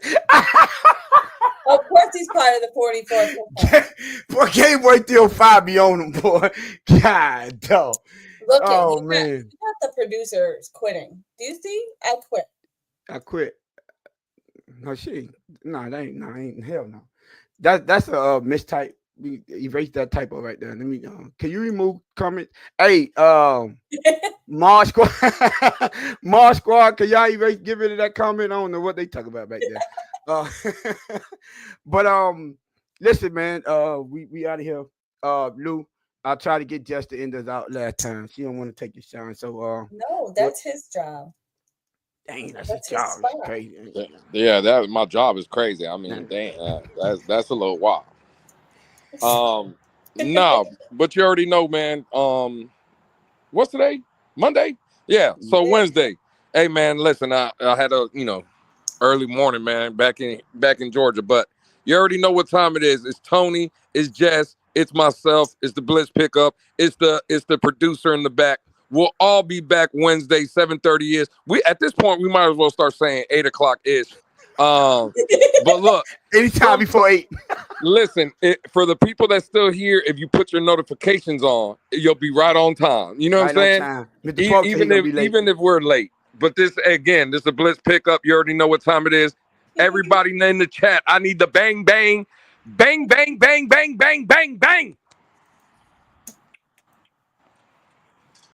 Of course, he's part of the 44%. Boy, Game Boy 305 be on him, boy. God, dog. Look at man. You got the producers quitting. Do you see? I quit. No, that ain't hell no. That's a mistype. We erase that typo right there. Let me can you remove comment? Hey, Mars Squad, Mars Squad, can y'all get rid of that comment? I don't know what they talk about back there. But listen, man, we out of here. Lou, I tried to get Jess to end us out last time. She don't want to take the shine. So no, that's his job. Dang, that's his job. It's crazy. Yeah, that my job is crazy. I mean, dang, that's a little wild. No, but you already know, man. What's today? Monday? Yeah. So Wednesday. Hey, man, listen, I had a early morning, man, back in Georgia, but you already know what time it is. It's Tony, it's Jess, it's myself, it's the Blitz Pickup, it's the producer in the back. We'll all be back Wednesday, 7:30 is. We at this point we might as well start saying 8 o'clock ish. But look, anytime before 8. Listen, for the people that's still here, if you put your notifications on, you'll be right on time. You know what I'm saying? Even if we're late. But this is a Blitz Pickup. You already know what time it is. Everybody in the chat, I need the bang, bang, bang, bang, bang, bang, bang, bang, bang.